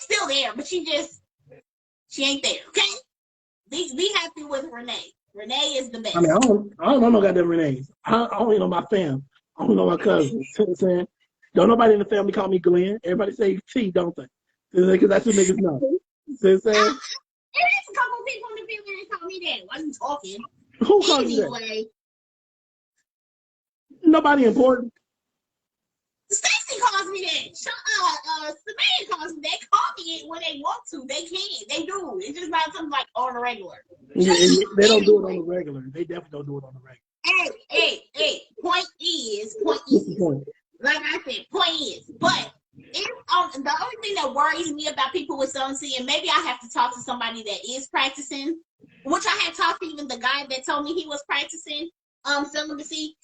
still there, but she ain't there. Okay. Be happy with Renee. Renee is the best. I mean, I don't know no goddamn Renee's. I only know my fam. I don't know my cousins. You know what I'm saying? Don't nobody in the family call me Glenn. Everybody say T, don't they? Because that's what niggas know. You know what I'm saying? There is a couple people in the family that call me that. Why are you talking? Who calls you that? Nobody important. Stacy calls me that. Samantha calls me that. Call me it when they want to. They can. They do. It's just not something like on a regular. Yeah, they don't do it on the regular. They definitely don't do it on the regular. Hey. Point is. Like I said, point is. But the only thing that worries me about people with celibacy, and maybe I have to talk to somebody that is practicing, which I had talked to even the guy that told me he was practicing celibacy.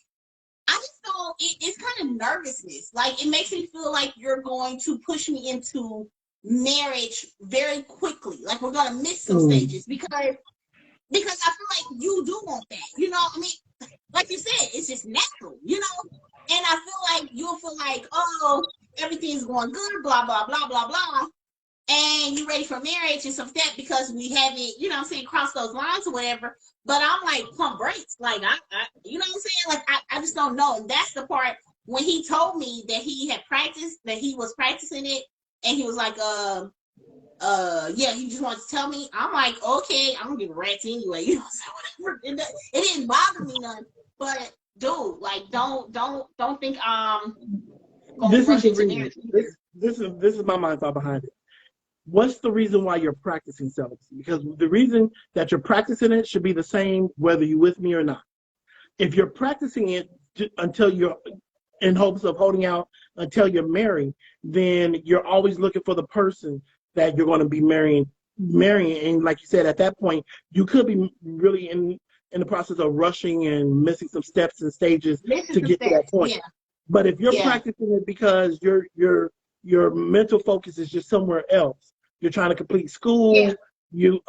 I just know it's kind of nervousness. Like, it makes me feel like you're going to push me into marriage very quickly. Like, we're going to miss some stages because I feel like you do want that. I mean, like you said, it's just natural, And I feel like you'll feel like, oh, everything's going good, blah, blah, blah, blah, blah. And you're ready for marriage and stuff like that because we haven't, crossed those lines or whatever. But I'm like, pump brakes. Like, I you know what I'm saying? Like, I just don't know. And that's the part when he told me that he had practiced, that he was practicing it. And he was like, yeah, he just wants to tell me. I'm like, okay, I'm gonna give a rat anyway. Whatever. It didn't bother me none. But dude, like, don't think this is the reason. This is my mind thought behind it. What's the reason why you're practicing celibacy? Because the reason that you're practicing it should be the same whether you're with me or not. If you're practicing it until you're in hopes of holding out until you're married, then you're always looking for the person that you're going to be marrying. And like you said, at that point, you could be really in the process of rushing and missing some steps and stages to get to that point. Yeah. But if you're practicing it because your mental focus is just somewhere else. You're trying to complete school. Yeah. You're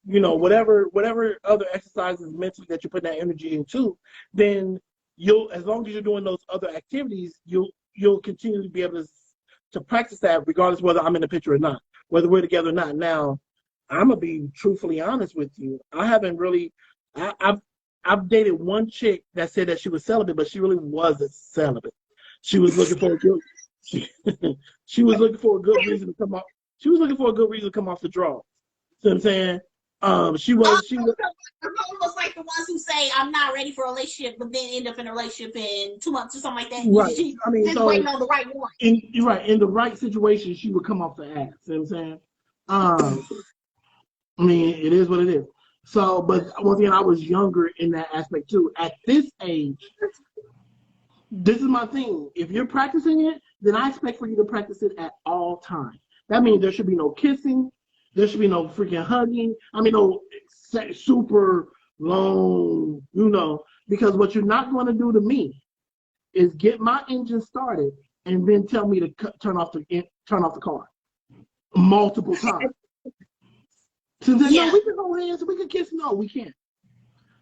whatever other exercises mentally that you're putting that energy into, then as long as you're doing those other activities, you'll continue to be able to practice that regardless whether I'm in the picture or not, whether we're together or not. Now, I'm gonna be truthfully honest with you. I haven't really. I've dated one chick that said that she was celibate, but she really wasn't celibate. She was looking for a good. She was looking for a good reason to come off. She was looking for a good reason to come off the draw. See what I'm saying? She was almost like the ones who say I'm not ready for a relationship, but then end up in a relationship in 2 months or something like that. Right. I mean, just waiting on the right one. You're right. In the right situation, she would come off the ass. See what I'm saying? I mean, it is what it is. So, but once again, I was younger in that aspect too. At this age, this is my thing. If you're practicing it, then I expect for you to practice it at all times. That means there should be no kissing. There should be no freaking hugging. I mean, no super long, because what you're not going to do to me is get my engine started and then tell me to turn off the car multiple times. So then, no, we can hold hands, we can kiss. No, we can't,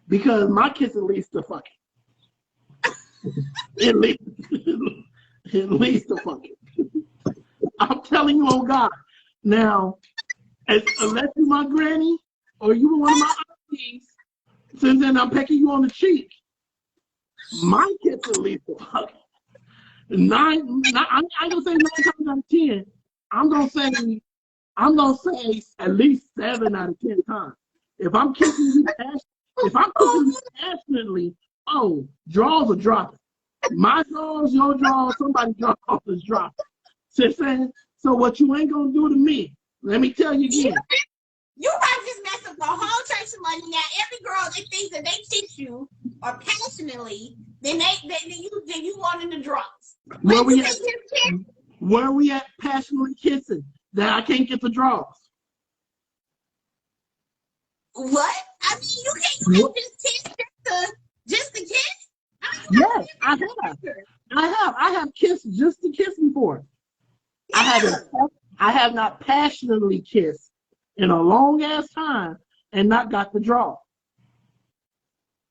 because my kiss leads to fucking. It leads to fucking. I'm telling you, oh God. Now, unless you're my granny or you were one of my aunties, since then I'm pecking you on the cheek. My kiss leads to fucking. I'm gonna say 9 times out of 10. I'm gonna say at least 7 out of 10 times. If I'm kissing you passionately, draws are dropping. My draws, your draws, somebody's draws is dropping. So what you ain't gonna do to me? Let me tell you again. You might just mess up the whole church of money. Now every girl that thinks that they kiss you or passionately, then you wanting the drops. Where we at passionately kissing that I can't get the draws? What? I mean, you can't just kiss just to kiss. I mean, yes, I have kissed just to kiss before. Yeah. I have not passionately kissed in a long ass time and not got the draw.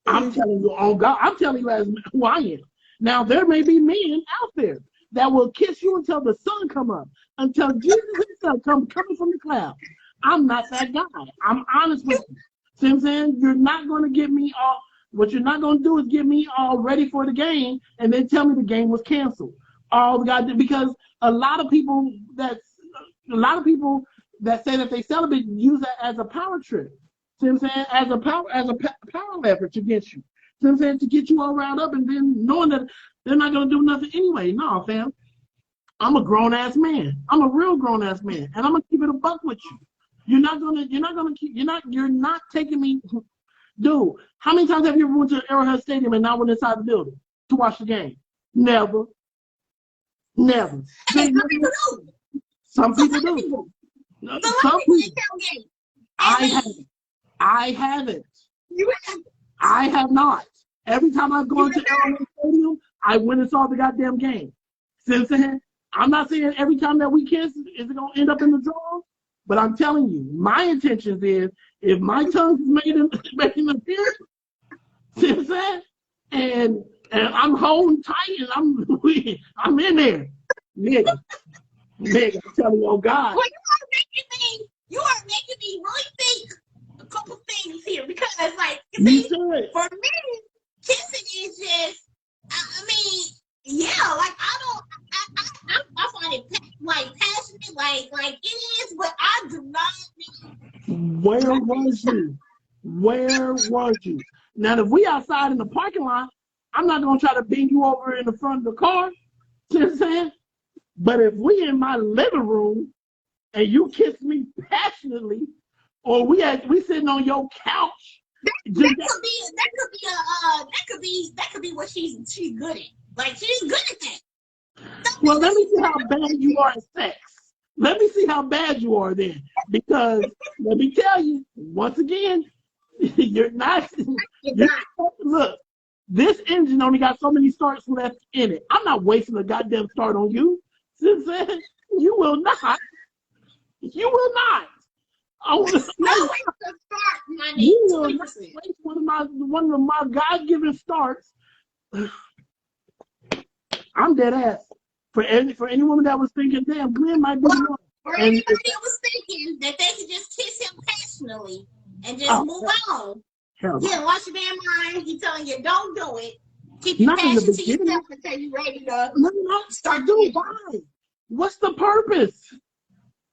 I'm telling you, oh God, I'm telling you as who I am. Now there may be men out there that will kiss you until the sun come up, until Jesus himself coming from the cloud. I'm not that guy. I'm honest with you. See what I'm saying? You're not going to get me all. What you're not going to do is get me all ready for the game and then tell me the game was canceled. Because a lot of people that say that they celebrate use that as a power trip. See what I'm saying? As a power leverage against you. See what I'm saying? To get you all riled up and then knowing that they're not going to do nothing anyway. No, fam. I'm a grown ass man. I'm a real grown ass man, and I'm gonna keep it a buck with you. You're not taking me. Dude, how many times have you ever went to Arrowhead Stadium and not went inside the building to watch the game? Never. Hey, some people do. Some people. I haven't. You haven't. I have not. Every time I've gone to Arrowhead Stadium, I went and saw the goddamn game. See what I'm saying? I'm not saying every time that we kiss is it gonna end up in the draw, but I'm telling you, my intentions is if my tongue is making an appearance, see what I'm saying? And I'm holding tight and I'm in there. Nigga, I'm telling you, oh God. Well, you are making me really think a couple things here because like for me, kissing is just I mean, yeah, like I find it like passionate, like it is, but I do not. Where was you? Now, if we outside in the parking lot, I'm not gonna try to bend you over in the front of the car. See what I'm saying? But if we in my living room and you kiss me passionately, or we sitting on your couch, that could be what she's good at. Like she's good at that. Well, let me see how bad you are at sex. Let me see how bad you are then. Because let me tell you, once again, you're not. Look, this engine only got so many starts left in it. I'm not wasting a goddamn start on you. Since then, you will not. You will not. You will not waste one of my God-given starts. I'm dead ass. For any woman that was thinking, damn, Glenn might be the one. For anybody that was thinking that they could just kiss him passionately and just move on. Yeah, watch your damn mind. He's telling you, don't do it. Keep your passion to yourself until you're ready to start doing. Why? What's the purpose?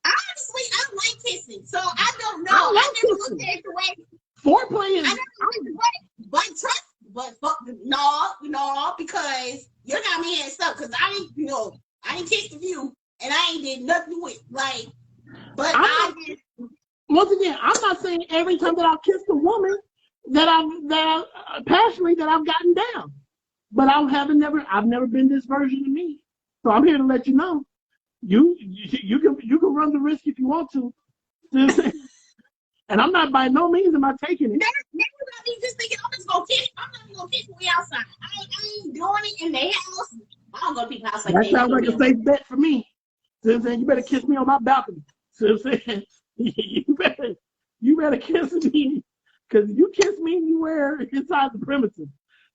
Honestly, I like kissing, so I don't know. I never looked at it the way. Foreplay is. But no, because you're not me and stuff. Because I ain't kissed you, and I ain't did nothing with like. But once again, I'm not saying every time that I've kissed a woman that I've passionately that I've gotten down, but I've never been this version of me. So I'm here to let you know. You can run the risk if you want to. And I'm not by no means am I taking it. Never be just thinking, I'm just gonna kiss. I'm not even gonna kiss me outside. I ain't doing it in the house. I don't go to people's house like that. That sounds like a safe bet for me. See what I'm saying? You better kiss me on my balcony. See what I'm saying? You better kiss me. Because you kiss me anywhere inside the premises.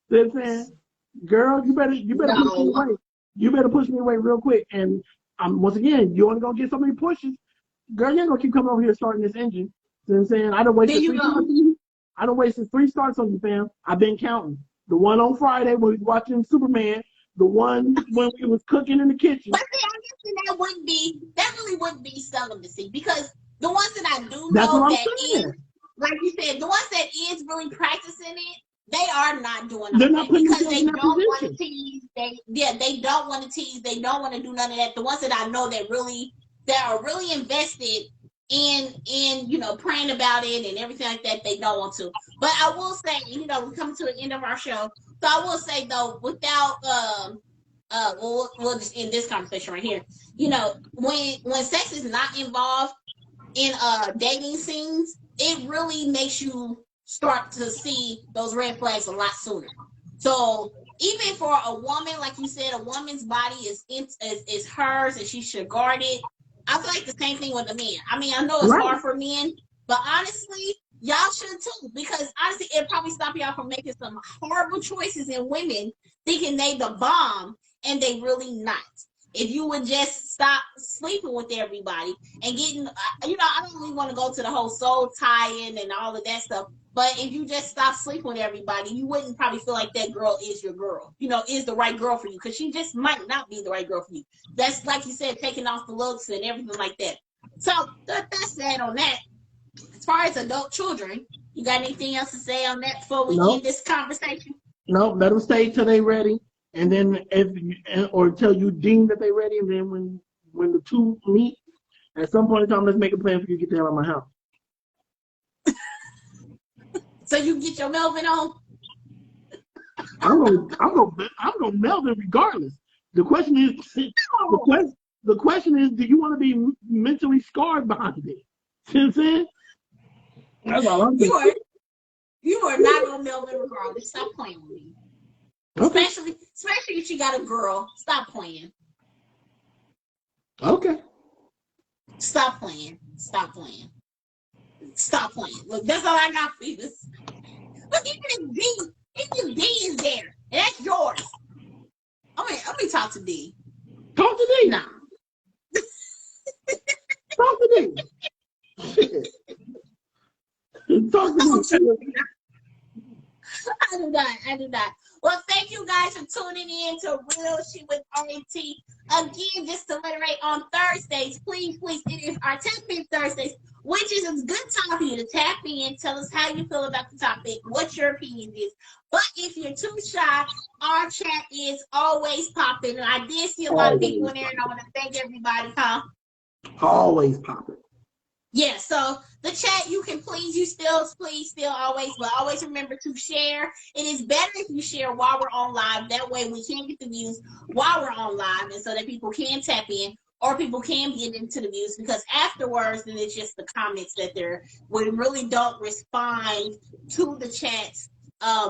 See what I'm saying? Girl, you better push me away. You better push me away real quick. And once again, you only gonna get so many pushes. Girl, you ain't gonna keep coming over here starting this engine. See what I'm saying? I done wasted 3 starts on you. I done wasted 3 starts on you, fam. I've been counting. The one on Friday when we was watching Superman. The one when we was cooking in the kitchen. But see, I guess that really wouldn't be celibacy, because the ones that I do That's know what I'm that saying. is, like you said, the ones that is really practicing it, they are not doing They're all not that putting because themselves they in that don't want to position. tease. They don't want to tease. They don't want to do none of that. The ones that I know that are really invested in praying about it and everything like that, they don't want to. But I will say, we're coming to the end of our show, so I will say though, without we'll just end this conversation right here. When sex is not involved in dating scenes, it really makes you start to see those red flags a lot sooner. So even for a woman, like you said, a woman's body is hers and she should guard it. I feel like the same thing with the men. I mean, I know it's hard for men, but honestly, y'all should too, because honestly, it probably stop y'all from making some horrible choices in women thinking they the bomb and they really not. If you would just stop sleeping with everybody and getting, I don't really want to go to the whole soul tie-in and all of that stuff. But if you just stop sleeping with everybody, you wouldn't probably feel like that girl is your girl, is the right girl for you, because she just might not be the right girl for you. That's, like you said, taking off the looks and everything like that. So that's that on that. As far as adult children, you got anything else to say on that before we end this conversation? No, let them stay till they ready. And then or until you deem that they're ready, and then when the two meet, at some point in time, let's make a plan for you to get the hell out of my house. So you get your Melvin on? I'm gonna Melvin regardless. The question is, the question is, do you want to be mentally scarred behind it? See what I'm saying? That's all I'm saying. You are not gonna Melvin regardless. Stop playing with me. Okay. Especially if you got a girl. Stop playing. Okay. Stop playing. Stop playing. Stop playing. Look, that's all I got for you. Look, even if D is there, and that's yours. Let me talk to D. Talk to D. Nah. Talk to D. Talk to D. I do not. Well, thank you guys for tuning in to Real Shit with R&T. Again, just to reiterate, on Thursdays, please, it is our Tap In Thursdays, which is a good time for you to tap in, tell us how you feel about the topic, what your opinion is. But if you're too shy, our chat is always popping. And I did see a lot of people in there, and I want to thank everybody, Always popping. Yeah, so the chat, you can please always, but always remember to share. It is better if you share while we're on live. That way we can get the views while we're on live, and so that people can tap in or people can get into the views, because afterwards, then it's just the comments that we really don't respond to the chats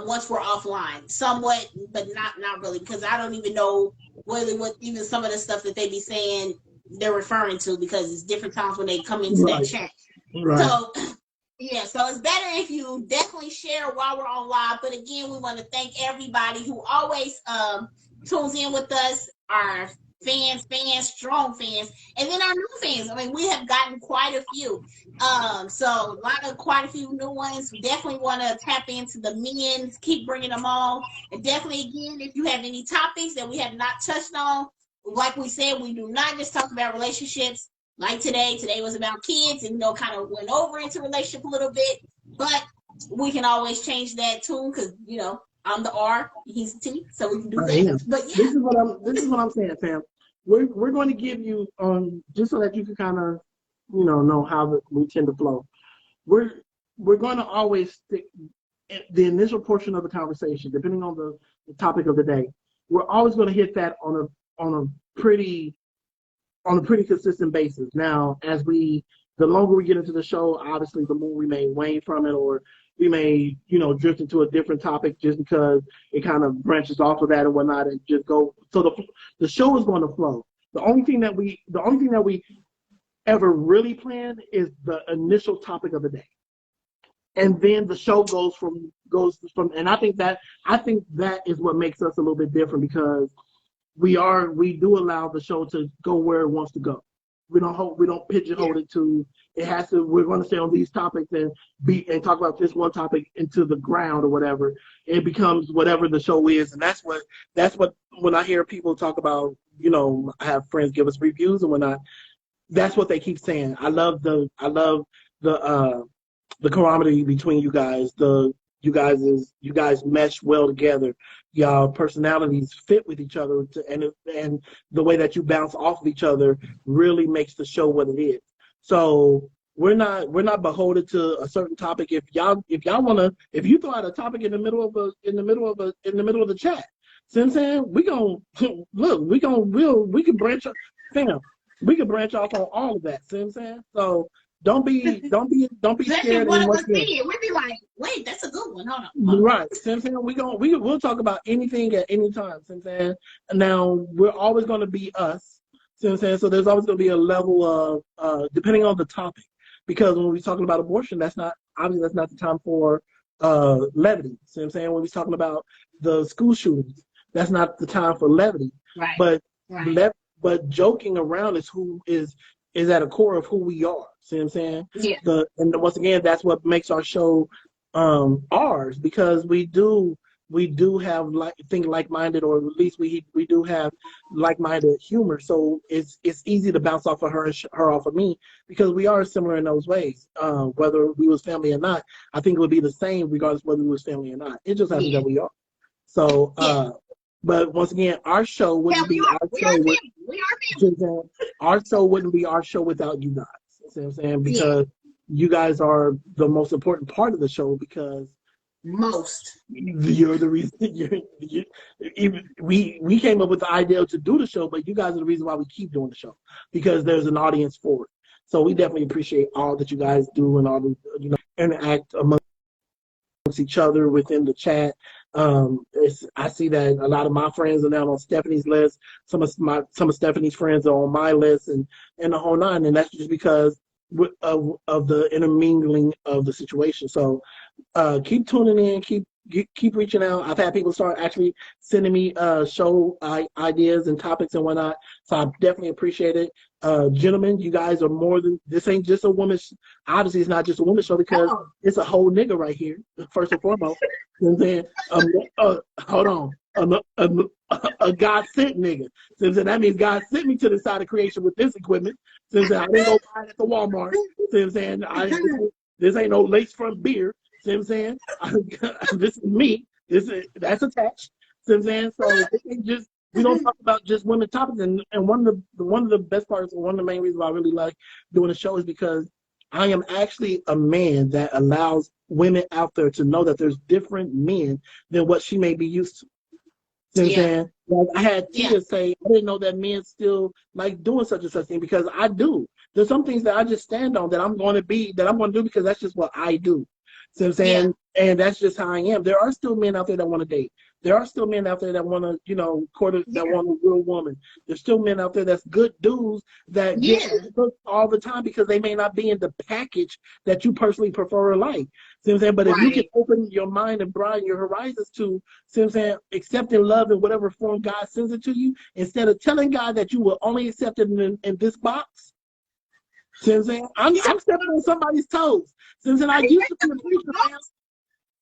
once we're offline. Somewhat, but not really, because I don't even know really what even some of the stuff that they be saying they're referring to, because it's different times when they come into that chat. Right. So yeah, so it's better if you definitely share while we're on live. But again, we want to thank everybody who always tunes in with us, our fans, strong fans, and then our new fans. I mean, we have gotten quite a few. So quite a few new ones. We definitely want to tap into the men, keep bringing them on. And definitely, again, if you have any topics that we have not touched on, like we said, we do not just talk about relationships. Like today was about kids, and kind of went over into relationship a little bit, but we can always change that tune, because I'm the R, he's the T, so we can do that. But yeah, this is what I'm saying, Pam. We're going to give you just so that you can kind of know how we tend to flow. We're going to always stick the initial portion of the conversation, depending on the topic of the day. We're always going to hit that on a pretty consistent basis. Now, as we the longer we get into the show, obviously the more we may wane from it, or we may, drift into a different topic just because it kind of branches off of that and whatnot, and just go. So the show is going to flow. The only thing that we ever really plan is the initial topic of the day, and then the show goes from. And I think that is what makes us a little bit different, because we do allow the show to go where it wants to go. We don't pigeonhole it to, it has to, we're going to stay on these topics and talk about this one topic into the ground or whatever. It becomes whatever the show is. And that's what when I hear people talk about, I have friends give us reviews and whatnot, that's what they keep saying. I love the camaraderie between you guys. You guys mesh well together. Y'all personalities fit with each other, and the way that you bounce off of each other really makes the show what it is. So we're not beholden to a certain topic. If you throw out a topic in the middle of the chat, see what I'm saying? We can branch off, fam. We can branch off on all of that. See what I'm saying? So don't be scared. What it was thinking. We'd be like, wait, that's a good one. Hold on. Right. See what I'm saying? We'll talk about anything at any time. See what I'm saying? Now we're always going to be us. See what I'm saying? So there's always going to be a level of depending on the topic, because when we're talking about abortion, that's not the time for levity. See what I'm saying? When we're talking about the school shootings, that's not the time for levity. Right. But joking around is at a core of who we are. See what I'm saying? Yeah. And once again, that's what makes our show ours, because we do have like-minded, or at least we do have like-minded humor. So it's easy to bounce off of her off of me, because we are similar in those ways. Whether we was family or not, I think it would be the same regardless whether we was family or not. It just happens that we are. So but once again, our show wouldn't be our show. Our show wouldn't be our show without you guys. See what I'm saying? Because you guys are the most important part of the show, because you're the reason. We came up with the idea to do the show, but you guys are the reason why we keep doing the show, because there's an audience for it. So we definitely appreciate all that you guys do, and all the interact amongst each other within the chat. I see that a lot of my friends are now on Stephanie's list. Some of Stephanie's friends are on my list, and the whole nine. And that's just because of the intermingling of the situation. So keep tuning in, keep reaching out. I've had people start actually sending me show ideas and topics and whatnot. So I definitely appreciate it. Gentlemen, you guys are more than, this ain't just a woman's, obviously it's not just a woman's show, because it's a whole nigga right here, first and foremost. And then, hold on, a God sent nigga. Since that means God sent me to the side of creation with this equipment. Since I didn't go buy it at the Walmart. Since then, this ain't no lace front beer. See what I'm saying? This is me. That's attached. See what I'm saying? So it ain't just, we don't talk about just women topics. And one of the best parts, or one of the main reasons why I really like doing the show, is because I am actually a man that allows women out there to know that there's different men than what she may be used to. See what I'm saying? Like I had Tia say, I didn't know that men still like doing such and such thing, because I do. There's some things that I just stand on, that I'm going to do, because that's just what I do. See what I'm saying? Yeah. And that's just how I am. There are still men out there that want to date. There are still men out there that want to, that want a real woman. There's still men out there that's good dudes that get hooked all the time, because they may not be in the package that you personally prefer or like. See what I'm saying? But if you can open your mind and broaden your horizons to, see what I'm saying, accepting love in whatever form God sends it to you, instead of telling God that you will only accept it in this box. See what I'm saying? I'm stepping on somebody's toes. Since I used to be a preacher, man.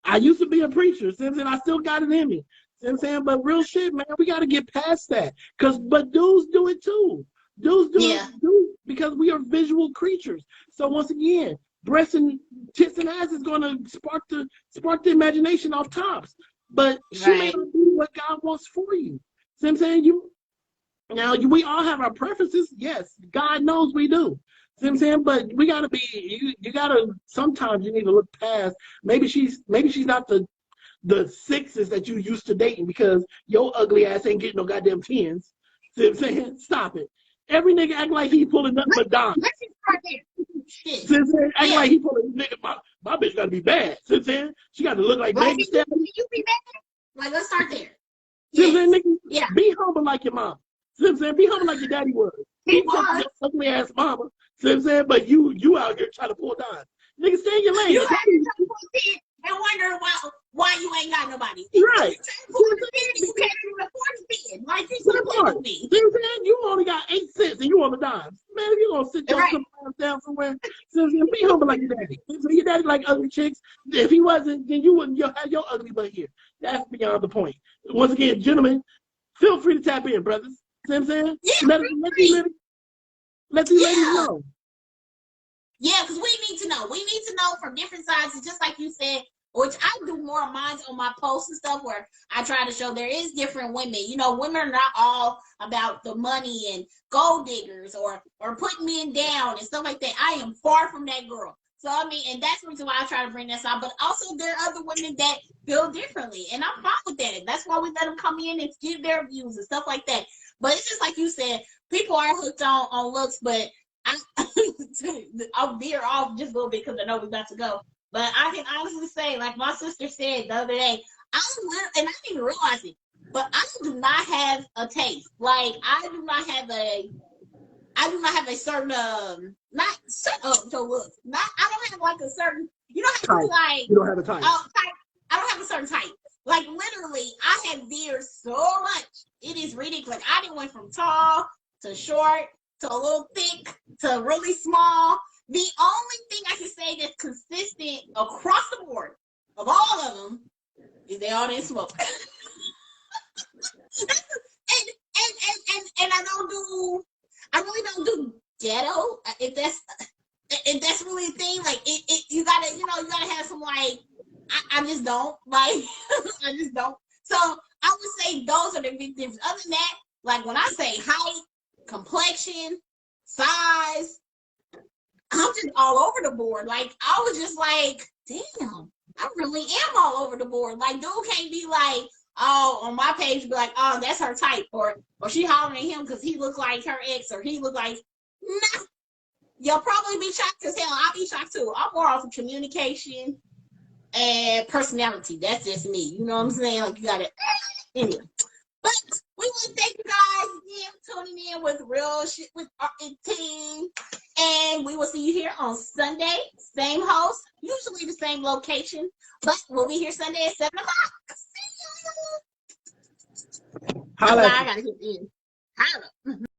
I used to be a preacher. Since I still got it in me. See what I'm saying? But real shit, man, we got to get past that. But dudes do it too. Dudes do it because we are visual creatures. So once again, breasts and tits and ass is going to spark the imagination off tops. But she may not do what God wants for you. See what I'm saying? We all have our preferences. Yes, God knows we do. See what I'm saying? But we gotta be. You gotta. Sometimes you need to look past. Maybe she's not the sixes that you used to dating, because your ugly ass ain't getting no goddamn tens. See what I'm saying? Stop it. Every nigga act like he pulling nothing but dimes. Let's just start there. Shit. Since then, act Yeah. like he pulling nigga. My bitch gotta be bad. Since then, she gotta look like Like, Megan Thee Stallion. you be bad? Like, let's start there. Since then, nigga, Yeah. be humble like your mom. Since then, be humble like your daddy was. He He fucking was. your ugly ass mama. Since then, but you out here trying to pull dimes. Nigga, stay in your lane. You had to jump on it and wonder why you ain't got nobody. Right. You can't even afford to spend. Like, you should play with me. See what I'm saying? You only got 8 cents and you on the dimes. Man, if you gonna sit your Right. some ass down somewhere, so be humble like your daddy. So your daddy like ugly chicks. If he wasn't, then you wouldn't have your ugly butt here. That's beyond the point. Once again, gentlemen, feel free to tap in, brothers. See what I'm saying? Yeah, let these ladies know. Yeah, because we need to know. We need to know from different sides. It's just like you said, which I do more of mine on my posts and stuff where I try to show there is different women. You know, women are not all about the money and gold diggers or putting men down and stuff like that. I am far from that girl. So, I mean, and that's the reason why I try to bring this out. But also there are other women that feel differently. And I'm fine with that. That's why we let them come in and give their views and stuff like that. But it's just like you said, people are hooked on looks, but I'll veer off just a little bit because I know we're about to go. But I can honestly say, like my sister said the other day, and I didn't even realize it, but I do not have a taste. Like I do not have a certain not so look. Not I don't have like a certain you know how you like you don't have a type. Type. I don't have a certain type. Like literally, I have veered so much. It is ridiculous. I done went from tall to short to a little thick to really small. The only thing I can say that's consistent across the board of all of them is they all didn't smoke. and I really don't do ghetto. If that's really a thing, like you gotta have some like I just don't like I just don't. So I would say those are the big differences. Other than that, like when I say height, complexion, size, I'm just all over the board. Like I was just like, damn, I really am all over the board. Like dude can't be like, oh, on my page be like, oh, that's her type, or she hollering at him because he look like her ex, or he look like nah. You'll probably be shocked as hell. I'll be shocked too. I'm more off of communication and personality. That's just me. You know what I'm saying? Like you gotta anyway. But we want to thank you guys again for tuning in with Real Shit with R&T. And we will see you here on Sunday. Same host, usually the same location. But we'll be here Sunday at 7 o'clock. See you. Holla. I gotta get in. Holla.